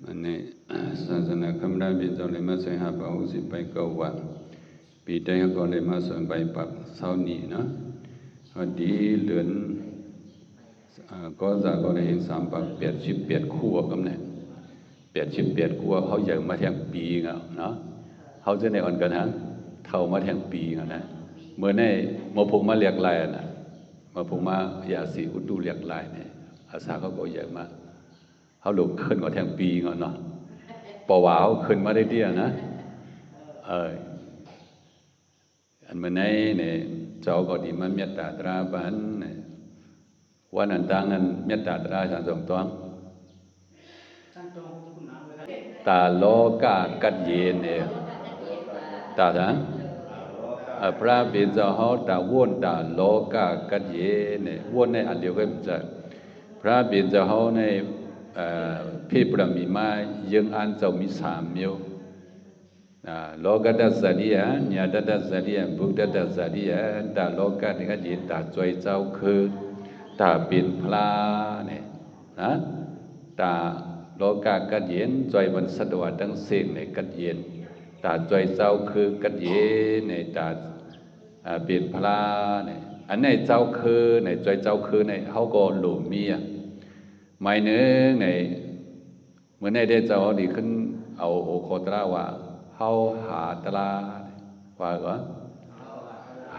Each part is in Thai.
วันนี้ศาสนาคำราบินจอเลยมาใส่หาปะหุสิไปเกาวัดปีใดก็เลยมาส่วนไปปักเสาหนีเนาะวันดีเหลือนก็จะก็เลยเห็น3 ปัก88 คู่กันเนี่ย88 คู่เขาใหญ่มาแทงปีเนาะเขาจะในอ่อนกันฮะเท่ามาแทงปีกันนะเมื่อในมาพงมาเรียกลายนะมาพงมายาสีอุดดูเรียกลายเนี่ยอาสาเขาก็ใหญ่มาเขาหลุดขึ้นกว่าแทงปีกันเนาะปะวาวขึ้นมาได้เดียวนะอันเมื่อในเนี่ยเจ้าก็ดีมันเมตตาตราบันวันนั้นตั้งนั้นเมตตาตราสันสงตัวตาโลกากัดเย็นเนี่ยตาสังพระบิดาเขาตาวนตาโลกากัดเย็นเนี่ยวนในอันเดียวกันจะพระบิดาเขาในพี่ประมีมายังอันเจ้ามี3 မျိုးโลกดัสสะดียะญาณดัสสะดียะบุตดัสสะดียะตาโลกะนี่ก็จิตตาจอยเจ้าคือตาเป็นพลาเนี่ยนะตาโลกะกัดเย็นจอยวันสะดวกดังเสกในกัดเย็นตาจอยเจ้าคือกัดเย็นในตาเป็นพลาเนี่ยอันไหนเจ้าคือในจอยเจ้าคือในเขาก็หลุมมีไม่เนื้อในเมื่อในได้เจ้าดีขึ้นเอาโอโคตราว่าเฮาหาตลาว่าก็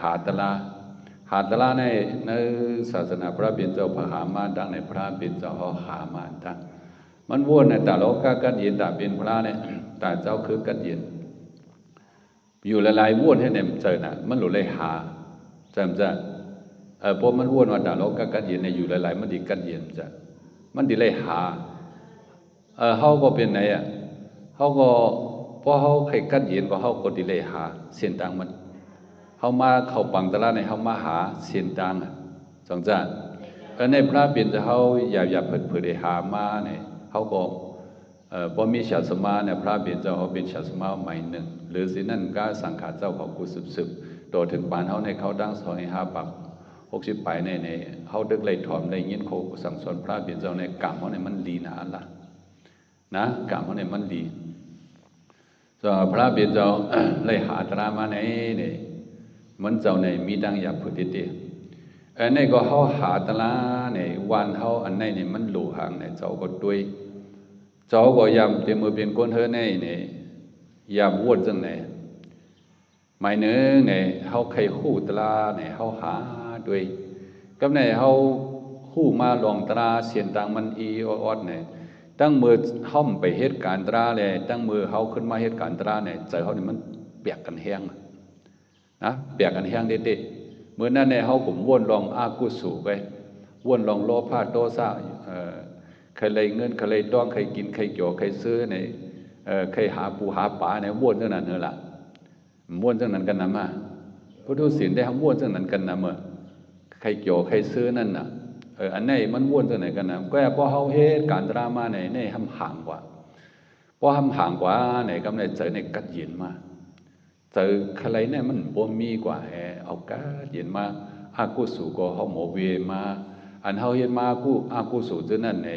หาตลาในศาสนาพระบิดาเจ้าพระหามาดังในพระบิดาเจ้าเฮาหามาดังมันวนในตาโลกะกัดเย็นตาเป็นพระเนี่ยตาเจ้าคือกัดเย็นอยู่หลายๆวนให้เนี่ยเจอน่ะมันหลุดเลยหาจำจะพอมันวนว่าตาโลกะกัดเย็นในอยู่หลายๆมันดีกัดเย็นจะมันดีเลยหาเฮาก็เป็นไหนเฮาก็พอเขาใครกัดเย็นก็เขาก็ดีเลยหาเส้นทางมันเขามาเข้าปังตลาดในเขามาหาเส้นทางสองจ้าในพระบิดาเขาอย่าเผยหามาเนี่ยเขาก็พอมีศาสมาเนี่ยพระบิดาเขาเป็นศาสมาใหม่หนึ่งหรือสินั่นก็สังขารเจ้าของกุสืบโดยถึงปานเขาในเขาดังสอนให้5 ปัก60 ไปในเขาดึกเลยถอมเลยยินโคสั่งสอนพระบิดาในกรรมเขาเนี่ยมันดีนะกรรมเขาเนี่ยมันดีส่วนพระบิดาเลยหาตรามาในเนี่ยมันเจ้าในมีดังอยากพูดเดียวอันนี้ก็เขาหาตราเนี่ยวันเขาอันนี้เนี่ยมันหลู่ห่างเนี่ยเจ้าก็ด้วยเจ้าก็ยำเต็มมือเป็นคนเธอเนี่ยยำวนจังเนี่ยหมายนึงเนี่ยเขาใครคู่ตราเนี่ยเขาหาด้วยก็เนี่ยเขาคู่มาลองตราเสียนตังมันอีออดเนี่ยตั้งมือห้อมไปเหตุการณ์ตราเลยตั้งมือเขาขึ้นมาเหตุการณ์ตราเนี่ยใจเขาเนี่ยมันเปียกกันแห้งนะเปียกกันแห้งเด็ดๆเมื่อนั้นเนี่ยเขาผมวนลองอากุสุไปวนลองโลภะโทสะใครเลยเงินใครเลยต้องใครกินใครเกี่ยวใครซื้อเนี่ยใครหาปูหาปลาเนี่ยวนเท่านั้นเลยล่ะวนเท่านั้นกันนะมาพุทธศีลได้ทำวนเท่านั้นกันนะเมื่อใครเกี่ยวใครซื้อนั่นน่ะอันนี้มันวนจากไหนกันนะก็พอเขาเหตุการณ์ดราม่าในทำห่างกว่าพอทำห่างกว่าในกำเนิดเจอในกัดเย็นมาเจอใครเนี่ยมันบ่มีกว่าเอากัดเย็นมาอากุสุก็เขาโมเวมาอันเขาเห็นมากูอากุสุเท่านั้นใน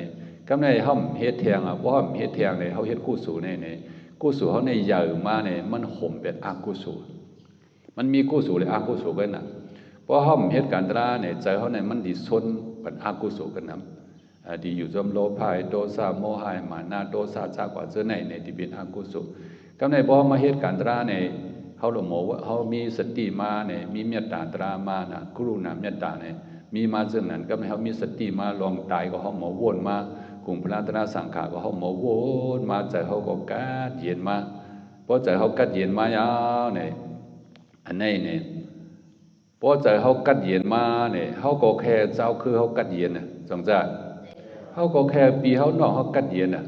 กำเนิดเขาเหตุแทงเพราะเขาเหตุแทงในเขาเหตุกุสุในกุสุเขาในใหญ่มาในมันห่มเป็นอากุสุมันมีกุสุเลยอากุสุกันนะเพราะเขาเหตุการณ์ดราเนี่ยใจเขาในมันดิซนเป็นอากุศลกันนะดีอยู่จมโลภะโทสะโมหะมานะโทสะจากว่าเจอในที่เป็นอากุศลก็ในบ่มาเหตุการณ์ตราในเขาละโมว่าเขามีสติมาเนี่ยมีเมตตาตรามานะกรุณาเมตตาเนี่ยมีมาเช่นนั้นก็ในเขามีสติมาลองตายก็เขาหมอวนมาคุมพระตราสังขารก็เขาหมอวนมาใจเขาก็กัดเย็นมาเพราะใจเขากัดเย็นมายาวเนี่ยอันนี้เนี่ยพอใจเขากัดเย็นมาเนี่ยเขาก็แค่เจ้าคือเขากัดเย็นน่ะสงสารเขาก็แค่ปีเขานอกเขากัดเย็นน่ะ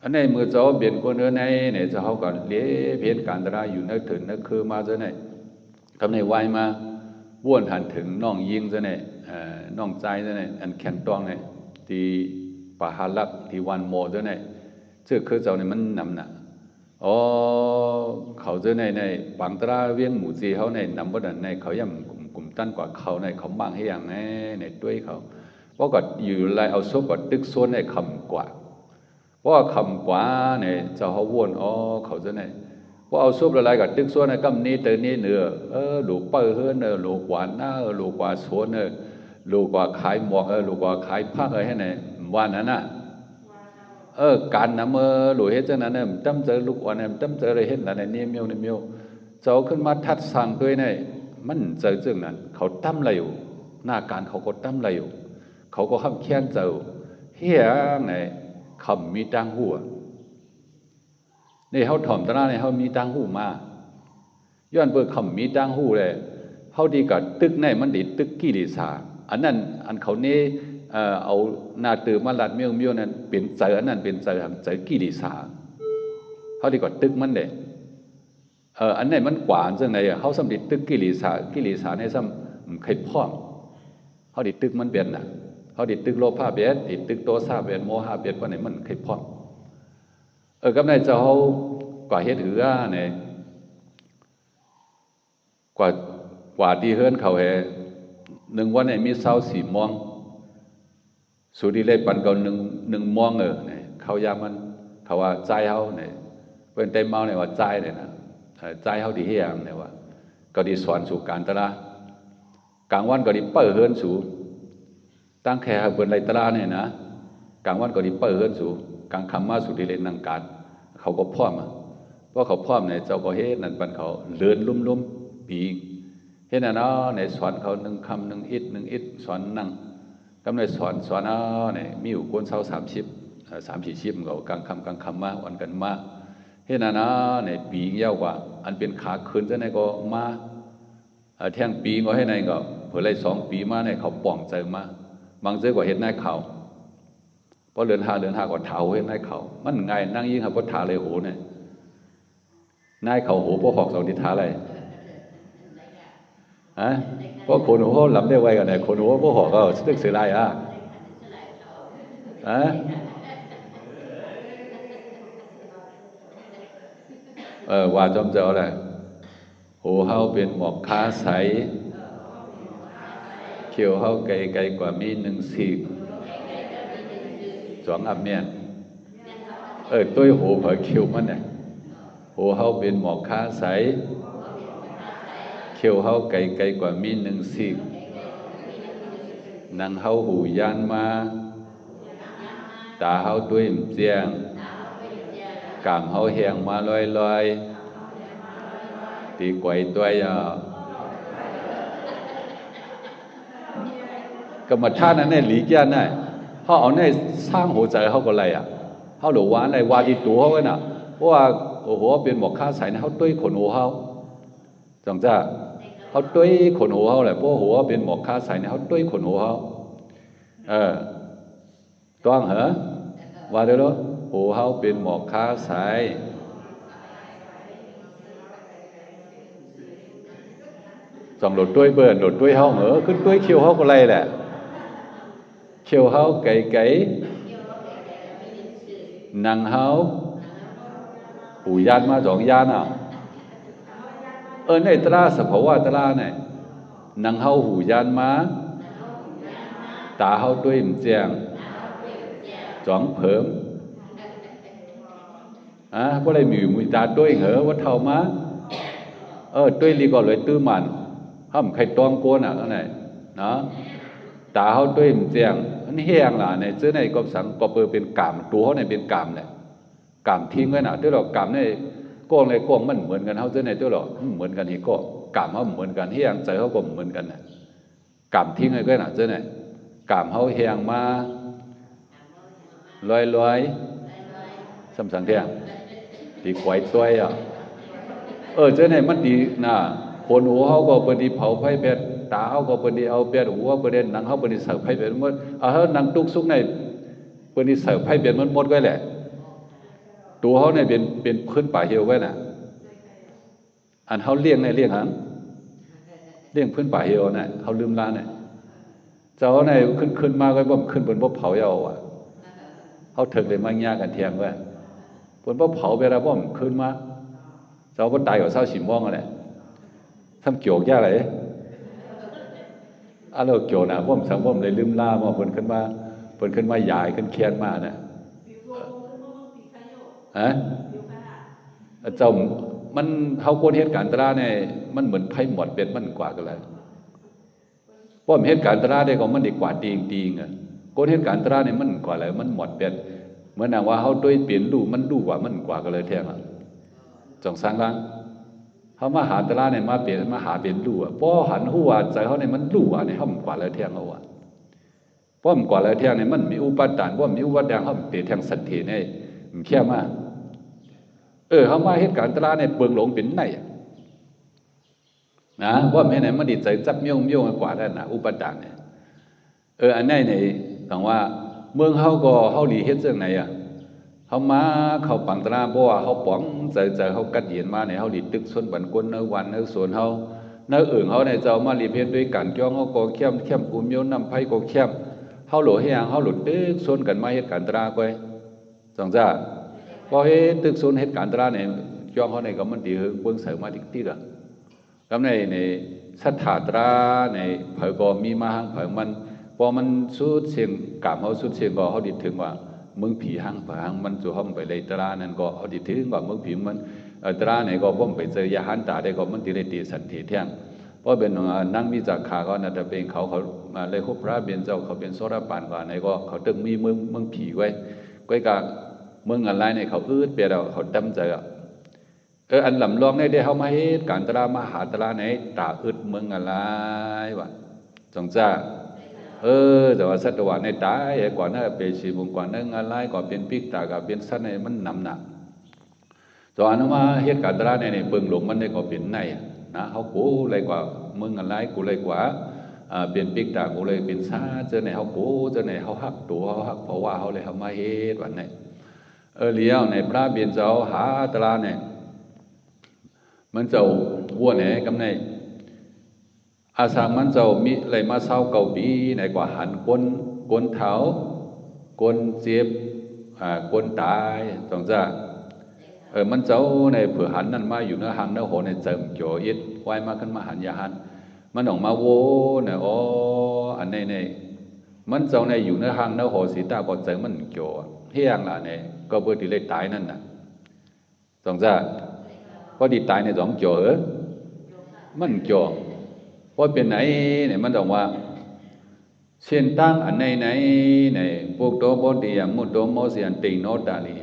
อันนี้มือเจ้าเปลี่ยนคนเนื้อในเนี่ยเจ้าเขาก็เลี้ยเพี้ยนการตราอยู่นึกถึงนึกคือมาเจ้าเนี่ยคำในวายมาว่วนหันถึงน้องยิงเจ้าเนี่ยน้องใจเจ้าเนี่ยอันแข็งตองเนี่ยที่ปะหาลักที่วันโมเจ้าเนี่ยเชื่อคือเจ้าเนี่ยมันนำน่ะอ๋อเขาเจอในบางตราเวียงหมู่จีเขาในนำบดันในเขาย่ำกลุ่มตั้นกว่าเขาในเขาบางให้อย่างในด้วยเขาเพราะก็อยู่ไรเอาซบก็ตึกโซนในคำกว่า เพราะคำกว่าเนี่ยเจ้าเขาวนอ๋อเขาจะเนี่ยว่าเอาซุปอะไรกับตึกส่วนในกำนี้เตอนี้เนื้อหลูกเปิ้ลเฮือนหลูกกว่าหน้าหลูกกว่าสวนหลูกกว่าขายหมวกหลูกกว่าขายผ้าให้ไหนว่านั้นน่ะการนำหลูเฮ็ดจังนั้นเนี่ยตั้มเจอลูกอ่อนเนี่ยตั้มเจออะไรเห็นอะไรเนี่ยเมียวเจ้าขึ้นมาทัดสั่งด้วยเนี่ยมันเจอจังนั้นเขาตั้มอะไรอยู่หน้าการเขาก็ตั้มอะไรอยู่เขาก็ห้ามเคียนเจอเฮียไหนคำมีตังหัวนี่เขาถ่อมตระเนี่ยเขามีตังหูมาย้อนเปิดคำมีตังหูเลยเขาดีกับตึกในมันดีตึกกี่ดีสาอันนั้นอันเขานี้เอาหน้าตื่นมาลัดเมียวนั้นเป็นใจอันนั้นเป็นใจหังใจกี่ดีสาเขาดีกับตึกมันเลยอันไหนมันกว่าจังไหนเขาสำดิตึกกี่ดีสาในซ้ำเคยพ่อมเขาดีตึกมันเปลี่ยนน่ะเขาดิตึกโลภะเบียดดิตึกโตซาเบียดโมหะเบียดว่าไหนมันเคยพร้อมกับนายเจ้ากว่าเฮ็ดเนี่ยกว่าที่เฮือนเขาหนึ่งวันเนี่ยมี24 มองสุดีเลยปันเก่าหนึ่งมองเนี่ยเขายามันเขาว่าใจเขาเนี่ยเป็นเต็มเมาเนี่ยว่าใจเนี่ยนะใจเขาดีเฮียมเนี่ยว่าก็ดีสอนสู่การตระกลางวันก็ดีเปิดเฮือนสู่ตั้งแค่เปิดไรตระเนี่ยนะกลางวันก็ดีเปิดเฮือนสู่กลางคำมาสุดีเลยนังการเขาก็พร้อมเพราะเขาพร้อมเนี่ยเจ้าก็เฮ็ดนั่นปันเขาเลื่อนลุ่มปีเฮ็ดน่ะเนาะในสอนเขาหนึ่งคำหนึ่งอิดสอนนั่งกำลังสอนเนี่ยมีอยู่คน30-40ชิปเขากลางคำมาวันกันมาเฮ็ดน่ะเนาะเนี่ยปีเยาวกว่าอันเป็นขาคืนซะในก็มาแท่งปีก็ให้ในก็เผื่อไร2 ปีมาเนี่ยเขาป่องใจมาบางเจ้าก็เฮ็ดนายเขาเพราะเรือนหาก็เท้าเฮ็ดนายเขามันไงนั่งยิ่งครับเพราะทาเลยโหเนี่ยนายเขาโหเพราะหอกสองทิศทาอะไรเพราะคนหัวหลับได้ไวกันไหนคนหัวพวกหอกก็ตึกเสียไรว่าจอมเจ้าอะไรหูเฮาเป็นหมอกค้าใสเขียวเฮาไกลกว่ามี1 สีก2 อับเมียนตัวหูเผยเขียวมันเนี่ยหูเฮาเป็นหมอกค้าใสเขียวเฮาไกลกว่ามี1 สีกนังเฮาหูยานมาตาเฮาด้วยเจียงกามเฮาแหงมาลอยตีไกวตัวยกรรมฐานนั้นเนี่ยหลีกยานได้เขาเอาเนี่ยสร้างหัวใจเขาก็ไรเขาหลววานอะไรวาดีตัวเขาไว้น่ะเพราะว่าโอ้โหเป็นหมอกค้าใสนะเขาตุ้ยขนหัวเขาจังจ้าเขาตุ้ยขนหัวเขาแหละเพราะหัวเป็นหมอกค้าใสเนี่ยเขาตุ้ยขนหัวเขาต้องเหรอว่าเดี๋ยวรู้หัวเขาเป็นหมอกค้าใสจังหลดตุ้ยเบิ่นหลดตุ้ยเขาเหรอขึ้นตุ้ยเขียวเขาก็ไรแหละเขียวเขาไก่นังเขาหูยานมา2 ยานในตราสภาวะตราเนี่ยนังเขาหูยานมาตาเขาด้วยมเจียง2 เพิ่มเพราะอะไรมีตาด้วยเหรอว่าเท่ามาด้วยลีก็เลยตื้อมันห้ามใครตองโกนนั่นไหนนะตาเขาด้วยมเจียงอันนี้แห้งล่ะเนี่ยเจ้าในก็สังก็เปิดเป็นกามตัวเขาเนี่ยเป็นกามแหละกามทิ้งไว้น่ะที่เรากามเนี่ยก้องในก้องมันเหมือนกันเขาเจ้าในตัวเราเหมือนกันที่ก็กามเขาเหมือนกันแห้งใจเขาก็เหมือนกันน่ะกามทิ้งไว้ก็น่ะเจ้าในกามเขาแห้งมาลอยสำสังเทียงตีไกวตัวเจ้าในมันดีน่ะคนหัวเขาก็เป็นดีเผาไฟเป็ดตาเขาก็เป็นดีเอาเป็ดหัวเป็นดีหนังเขาเป็นดีเสิร์ฟไฟเป็ดหมดเขาหนังตุกซุกในเป็นดีเสิร์ฟไฟเป็ดมันหมดไว้แหละตัวเขาเนี่ยเป็นพื้นป่าเหี่ยวไว้น่ะอันเขาเลี้ยงในเลี้ยงหังเลี้ยงพื้นป่าเหี่ยวน่ะเขาลืมลาเนี่ยเจ้าในขึ้นมาก็บ่มขึ้นบนบ่เผาเยาเขาถึงเลยมาง่ากันเทียงไว้บนบ่เผาเวลาบ่มขึ้นมาเจ้าบ่ตายกับ24 โมงอะไรทำเกี่ยวแย่อะไรเราเกี่ยวนะผมสังผมเลยลืมล่ามาเพิ่นขึ้นมาใหญ่ขึ้นเคียนมาเนี่ย ฮะเจ้ามันเขาโกนเหตุการณ์ตราเนี่ยมันเหมือนไพ่หมดเป็นมันกว่ากันเลยเพราะเหตุการณ์ตราเนี่ยก็มันดีกว่าตีงอ่ะโกนเหตุการณ์ตราเนี่ยมันกว่าอะไรมันหมดเป็นเหมือนว่าเขาด้วยเปลี่ยนรูมันดูกว่ามันกว่ากันเลยแท้อ่ะจงสร้างร่างเขามาหาตราเนี่ยมาเปลี่ยนมาหาเปลี่ยนรูอ่ะเพราะหันหัวใจเขาเนี่ยมันรูอ่ะเนี่ยเขากว่าเลยแท้เขาอ่ะเพราะมันกว่าเลยแท้เนี่ยมันมีอุปทานเพราะมีอุปทานเขาเปลี่ยนทางสัตย์เนี่ยมันแค่มากเขามาเหตุการณ์ตราเนี่ยเปลืองหลงเป็นไหนนะว่าแม่ไหนมันดีใจจับเมี่ยวกว่าแล้วนะอุปทานเนี่ยอันนี้เนี่ยต้องว่าเมืองเขาก็เขาหลีเฮ็ดเรื่องไหนอ่ะเขามาเขาปังตราเพราะว่าเขาป๋องใจเขากัดเย็นมาเนี่ยเขาหลีตึกส่วนบันกลเนื้อวันเนื้อส่วนเขาเนื้ออื่นเขาเนี่ยจะเอามาหลีเพชรด้วยกันจ้องเขาก็เข้มกุมโยนน้ำไผ่ก็เข้มเขาหลุดให้ยังเขาหลุดตึกส่วนกันมาเหตุการณ์ตราไปสองจ้าพอเฮ็ดตึกส่วนเหตุการณ์ตราเนี่ยจ้องเขาเนี่ยก็มันดีเบิ้งเสริมมาที่ละแล้วในสัทธาตราในเผยก็มีมาหังเผยมันพอมันสุดเสียงกามเขาสุดเสียงก็เขาดิถึงว่ามึงผีหังเผยหังมันจู่ห้องไปเลยตรานั่นก็เขาดิถึงว่ามึงผีมันตราไหนก็บ่มไปเจอยาหันตาได้ก็มันติเลยตีสันติเที่ยงเพราะเป็นนั่งวิจารขาก็น่าจะเป็นเขาเลยคบพระเบียนเจ้าเขาเป็นโสดาปันก่อนไหนก็เขาตึงมีมึงผีไว้ก้อยกามึงอะไรในเขาอืดเปียเราเขาดำใจอ่ะอันลำลองได้เขามาเหตุการตรามาหาตราไหนตาอึดมึงอะไรวะจงจ้าแต่ว่าสัตว์ในตายกว่านั้นเป็นชีบุงกว่านั้นอะไรก่อนเป็นปิกตากับเป็นสัตว์ในมันนำหนักตอนนั้นมาเหตุการตราในเบิ่งหลงมันได้ก็เป็นในนะเขากูเลยกว่ามึงอะไรกูเลยกว่าเป็นปิกตากูเลยเป็นซาเจอในเขากูเจอในเขาหักตัวเขาหักเพราะว่าเขาเลยเขามาเหตุวันไหนเลี้ยวในพระเบียนเจ้าหาตราเนี่ยมันเจ้าวัวไหนกำในอาสามันเจ้ามีอะไรมาเศร้าเก่าปีไหนกว่าหันก้นเท้าก้นเจ็บก้นตายต้องจ้ามันเจ้าในเผื่อหันนั่นมาอยู่เนื้อหังเนื้อโหในเจิมโจยิดไว้มาขึ้นมาหันยาหันมันออกมาโวเนี่ยอันในมันเจ้าในอยู่เนื้อหังเนื้อโหสีตาก็เจิมมันโจเฮียงล่ะเนี่ยก็เพื่อที่เลยตายนั่นน่ะต้องจ้าก็ดีตายในสองโจมันโจเพราะเป็นไหนเนี่ยมันบอกว่าเช่นตั้งอันไหนพวกโตโบดียมุตโตโมเสียนติโนตาลี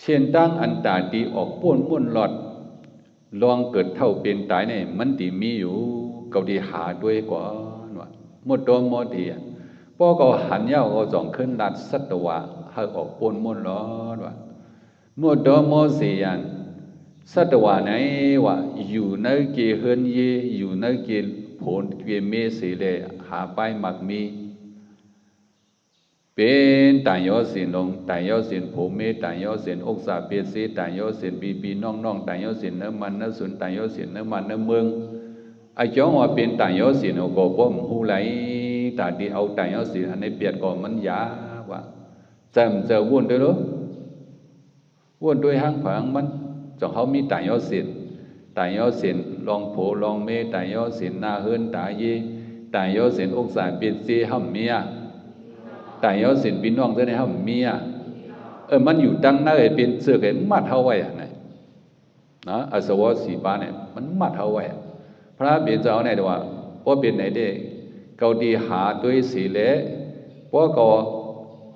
เช่นตั้งอันตาดีออกป้วนมุ่นหลอดลองเกิดเท่าเป็นตายเนี่ยมันดีมีอยู่เกาดีหาด้วยก่อนว่ามุตโตโมดีพวกเขาหันเย้าเขาจ่องขึ้นรัดสัตวะให้ออกป้วนมุ่นหลอดว่ามุตโตโมเสียนสัตวะไหนว่าอยู่ในเกเฮินเยอยู่ในเกผลเกเมสีเลหาไปมักมีเป็นต่างยอสินลงต่างยอสินผมเมต่างยอสินอกษาเปียสีต่างยอสินปีน้องต่างยอสินเนื้อมันเนื้อสุนต่างยอสินเนื้อมันเนื้อเมืองไอ้จ้องว่าเป็นต่างยอสินเอาก็บ่มหูไหลตาดีเอาต่างยอสินอันนี้เปียดก็มันยาว่าจำจะวุ่นด้วยหรอวุ่นด้วยหางผังมันจงเขามีต่างยอสินต่างยอสินลองโผลองเมต่างยอสินนาเฮินตาเยต่างยอสินอกษาเปียสีห้ามเมียต่างยอสินพี่น้องเจ้าในห้ามเมียมันอยู่ตั้งหน้าเป็นเสือเห็นมัดเท่าไว้ไหนนะอสวสีปาเนี่ยมันมัดเท่าไว้พระเบียนเจ้าเนี่ยว่าเพราะเป็นไหนเด้เกาดีหาด้วยสีเละเพราะก็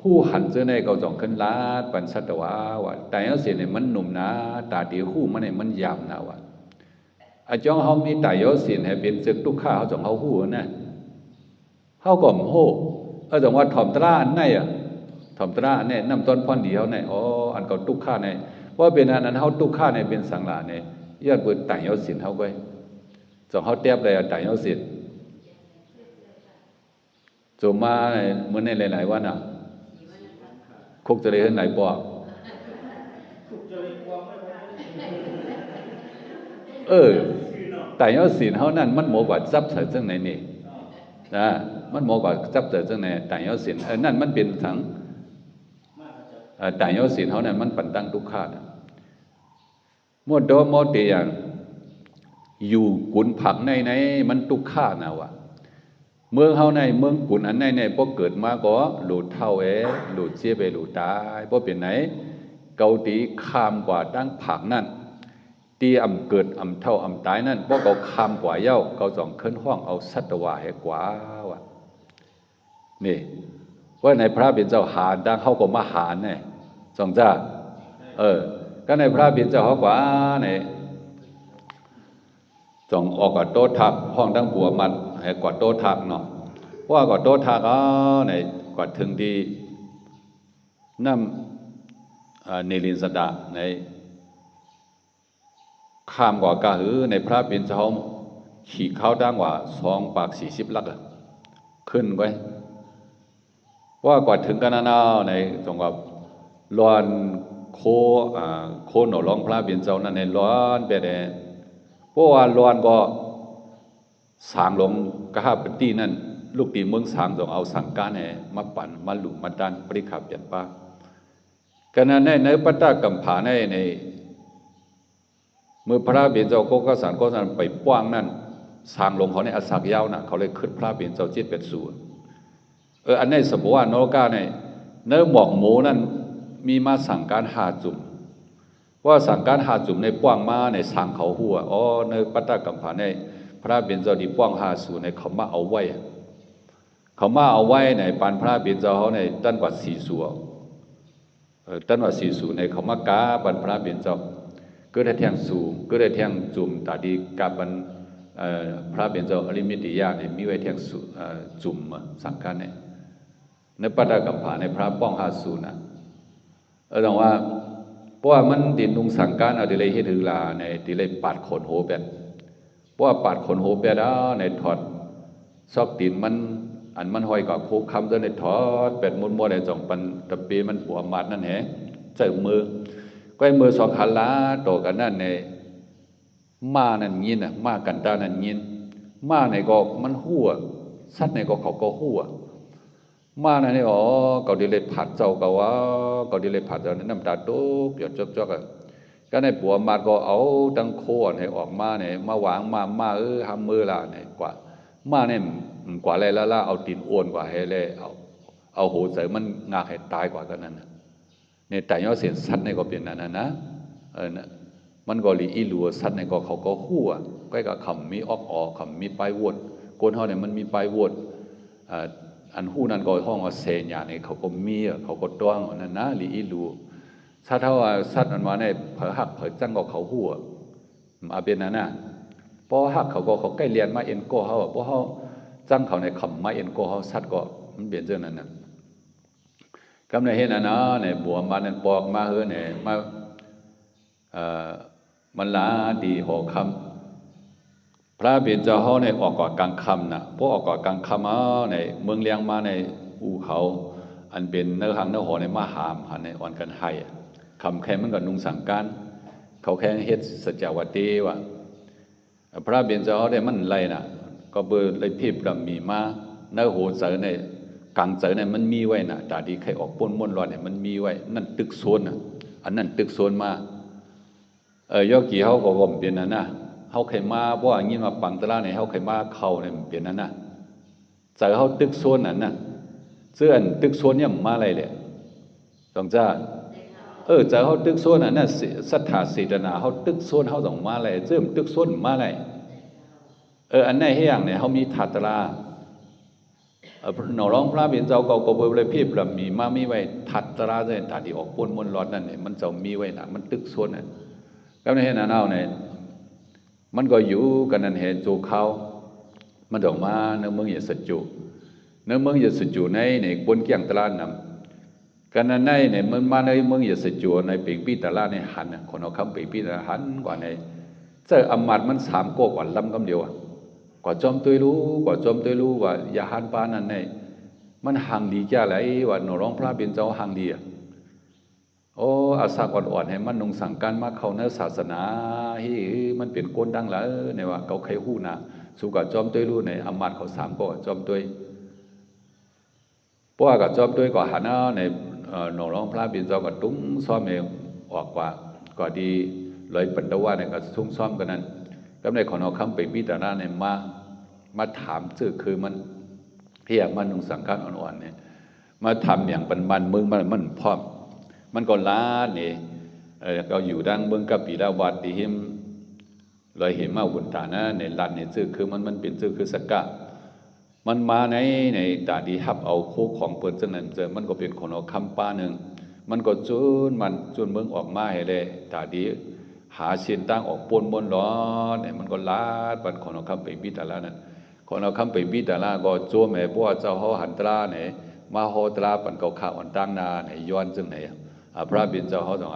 ผู้หันเจ้าในเกาจ่องขึ้นลาดปัญชัตวะว่าต่างยอสินเนี่ยมันหนุ่มนะตาดีคู่มันเนี่ยมันยามนะว่าอาจ้องเขามีต่างยอสินให้เป็นศึกทุกข้าเขาจ่องเขาคู่นะเขาก็มโหจังว่าถ่อมตราอันไหนถ่อมตราอันไหนน้ำต้นพ่อนเดียวไหนอันเก่าตุกข้าไหนว่าเป็นอันนั้นเขาตุกข้าไหนเป็นสังหลาไหนยอดเปิดต่างยอสินเขาไปจังเขาแทบเลยต่างยอสินโจมาเมื่อในหลายๆวันคุกจะเลยเห็นไหนบ่ต่างยอสินเขานั่นมันโมกว่าซับใส่จังไหนนี่นะมันโมกว่าจับเจอจังไหนต่างยอสินนั่นมันเป็นทั้งต่างยอสินเขานั่นมันปันตั้งทุกขาดมดโดมดเตียงอยู่กุนผักในมันทุกขาดนะวะเมืองเขาในเมืองกุนอันในพวกเกิดมาก็หลุดเท่าหลุดเสียไปหลุดตายเพราะเป็นไหน เกาตีคามกว่าตั้งผักนั่นตีอำเกิดอำเท่าอำตายนั่นเพราะเขาคามกว่าเย้าเขาจ่องขึ้นห้องเอาสัตวะให้กว่าวะนี่ว่าในพระบิดาเจ้าหาดังเขาก็มาหาเนี่ยสองจ้าก็ในพระบิดาเจ้าเขากว่าเนี่ยจ่องออกกับโต๊ะทักห้องดังบัวมันให้กว่าโต๊ะทักเนาะว่ากว่าโต๊ะทักในกว่าถึงดีน้ำนิลินสดาในข้ามกว่ากะหือในพระบิดาเจ้าขี่เข้าดังว่า2 ปาก40 ลักขึ้นไว้ว่ากว่าถึงกันนาในตรงกับลอนโคหนอร้องพระบิดาเจ้านั่นในร้อนเบเดเพราะว่าลอนก็สางลงกะหาปตีนั่นลูกตีเมืองสางต้องเอาสังการเนี่ยมาปั่นมาหลุมมาดันปริขับเปลี่ยนป้ากันนั้นในปัตตากัมผาในเมื่อพระบิดาเจ้าก็สารไปป้วงนั่นสางลงเขาในอสักยาวน่ะเขาเลยขึ้นพระบิดาเจ้าจิตเป็ดสูอันนี้สมมติว่าโนกาในเนื้อหมอกหมูนั่นมีมาสั่งการหาจุ่มว่าสั่งการหาจุ่มในป้วงมาในสางเขาหัวในปัตตากัมผาในพระบิดาเจ้าดีป้วงหาสูในเขามาเอาไว้ในปานพระบิดาเจ้าเขาในตั้งกว่า4 สัวตั้งว่า4 สูในเขามากาปานพระบิดาเจ้าก็ได้แทงสูงก็ได้แทงจุ่มตาดีกับบันพระบิดาเจ้าอริมิติยาเนี่ยมีไว้แทงจุ่มสังการเนี่ยในปัตตากัมผาในพระป้องหาสูนะแต่ว่าเพราะว่ามันดินนุงสังการเอาดิเลยเฮ็ดถือลาในดิเลยปาดขนโหเป็ดเพราะว่าปาดขนโหเป็ดในถอดซอกดินมันห้อยกับโคคำจนในถอดเป็ดมุนมัวในจ่องปันตะปีมันปัวมาดนั่นแหละเจอมือก็ไอ้มือ2 ขาลาโตกันนั่นในมานั่นยินมากันตานั่นยินมาในก็มันหัวสัตว์ในก็เขาก็หัวมานั่นนี่เขาดิเลยผัดเจ้าเขาดิเลยผัดเจ้าน้ำตาตกหยดจอกก็ในปัวมาก็เอาตั้งโคนให้ออกมาเนี่ยมาวางมาทำมือละเนี่ยกว่ามาเนี่ยกว่าอะไรละเอาตีนอ้วนกว่าให้เลยเอาโหใส่มันงาให้ตายกว่ากันนั้นเนี่ยแต่ย่อเสียนสัตว์ในก็เป็นนั่นนะมันก็หลีอีหลัวสัตว์ในก็เขาก็หัวใกล้กับคำมีออกคำมีปลายวนโกนเขาเนี่ยมันมีปลายวนอันหู้นั่นก็ห้องว่าเสียญาเนี่ยเขาก็มีเขาก็ต้วงนั่นนะหลีอีหลัวถ้าเท่าว่าสัตว์มันมาในเผอหักเผอจังก็เขาหัวมาเป็นนั่นนะเพราะหักเขาก็เขาใกล้เรียนมาเอ็นโก้เขาเพราะเขาจังเขาในคำมาเอ็นโก้เขาสัตว์ก็มันเปลี่ยนเรื่องนั้นนะกำเนิดเห็นนะในบัวมันนั่นปอกมาเนี่ยมามันลาดีหอคำพระบิดาเจ้าเขาในออกก่อกลางคำนะพวกออกก่อกลางคำในเมืองเลี้ยงมาในอูเขาอันเป็นเนื้อหางเนื้อหอในมาหามหันในอ่อนกันไห้คำแค่มันก็นุ่งสังการเขาแค่เฮ็ดสัจจวัตติว่าพระบิดาเจ้าเขาได้มันไรนะก็เบอร์เลยพิบดำมีมาเนื้อโหเสอในกลางเสอเนี่ยมันมีไว้นะตาดีใครออกป้นม้วนร้อนเนี่ยมันมีไว้นั่นตึกโซนนะอันนั้นตึกโซนมายอกี่เขาก็บ่มเปลี่ยนนั่นนะเขาเคยมาเพราะอย่างนี้มาปังตะลาเนี่ยเขาเคยมาเข้าเนี่ยเปลี่ยนนั่นนะเจอเขาตึกโซนนั่นนะเสื้อตึกโซนเนี่ยมาอะไรเลยต้องจ้าเจอเขาตึกโซนนั่นนะสัทธาสีดนาเขาตึกโซนเขาต้องมาอะไรเสื้อตึกโซนมาอะไรอันไหนให้อย่างเนี่ยเขามีถาตราหนอร้องพระบิดาเจ้าก็เบอร์เลยพี่ประมีมามีไว้ถัดตราเลยตาดีออกปนมนร้อนนั่นเนี่ยมันจะมีไว้นะมันตึกส่วนน่ะแล้วในเห็นเอาเนี่ยมันก็อยู่กันนั่นเห็นจูเขามันออกมาเนื้อเมืองอย่าสจูเนื้อเมืองอย่าสจูในบนเกี่ยงตลาดนำกันนั่นในมันมาในเมืองอย่าสจูในปีกปีตลาดในหันคนเอาคำปีกปีตลาดหันกว่าในเจออมัดมัน3 โกกว่าลำกำเดียวกว่าจอมตัวรู้ว่าอย่าหันปานั่นในมันห่างดีแก่ไรว่าหนอร้องพระบิดาเจ้าห่างดีอาสาอ่อนๆให้มันนงสั่งการมาเข้าเนื้อศาสนาที่มันเป็นก้นดังแล้วเนี่ยว่าเขาใครหู้นะสู่กับจอมตัวรู้ในอมัดเขา3 ก็จอมตัวเพราะว่ากับจอมตัวก็หันในหนอร้องพระบิดาเจ้าก็ตุ้งซ้อมเองออกกว่าก็ดีเลยปันตะว่าเนี่ยก็ทุ่งซ้อมกันนั้นก็ในของเราคำไปพิจารณาเนี่ยมาถามชื่อคือมันเพียงมันนงสังการอ่อนๆเนี่ยมาทำอย่างปันมึงมันพร้อม มันก็ล้าเนี่ยก็อยู่ดังเมืองกะปีดาวัดที่หิมลอยหิมมาบุญตานะในลานในชื่อคือมันเป็นชื่อคือสกะมันมาในตาดีฮับเอาคู่ของเปิดจังนั้นเจอมันก็เป็นคนเอาคำป้าหนึ่งมันก็จุนเมืองออกมาให้เลยตาดีหาเสียนตั้งออกปนบนร้อนเนี่ยมันก็ลาดปันคนเอาคำไปบิดอะไรนั่นคนเอาคำไปบิดอะไรก็จั่วแม่พวกเจ้าเขาหันตราเนี่ยมาโหตราปันเขาข่าวอันตั้งนาเนี่ยย้อนจึงไหนพระบินเจ้าเขาต้อง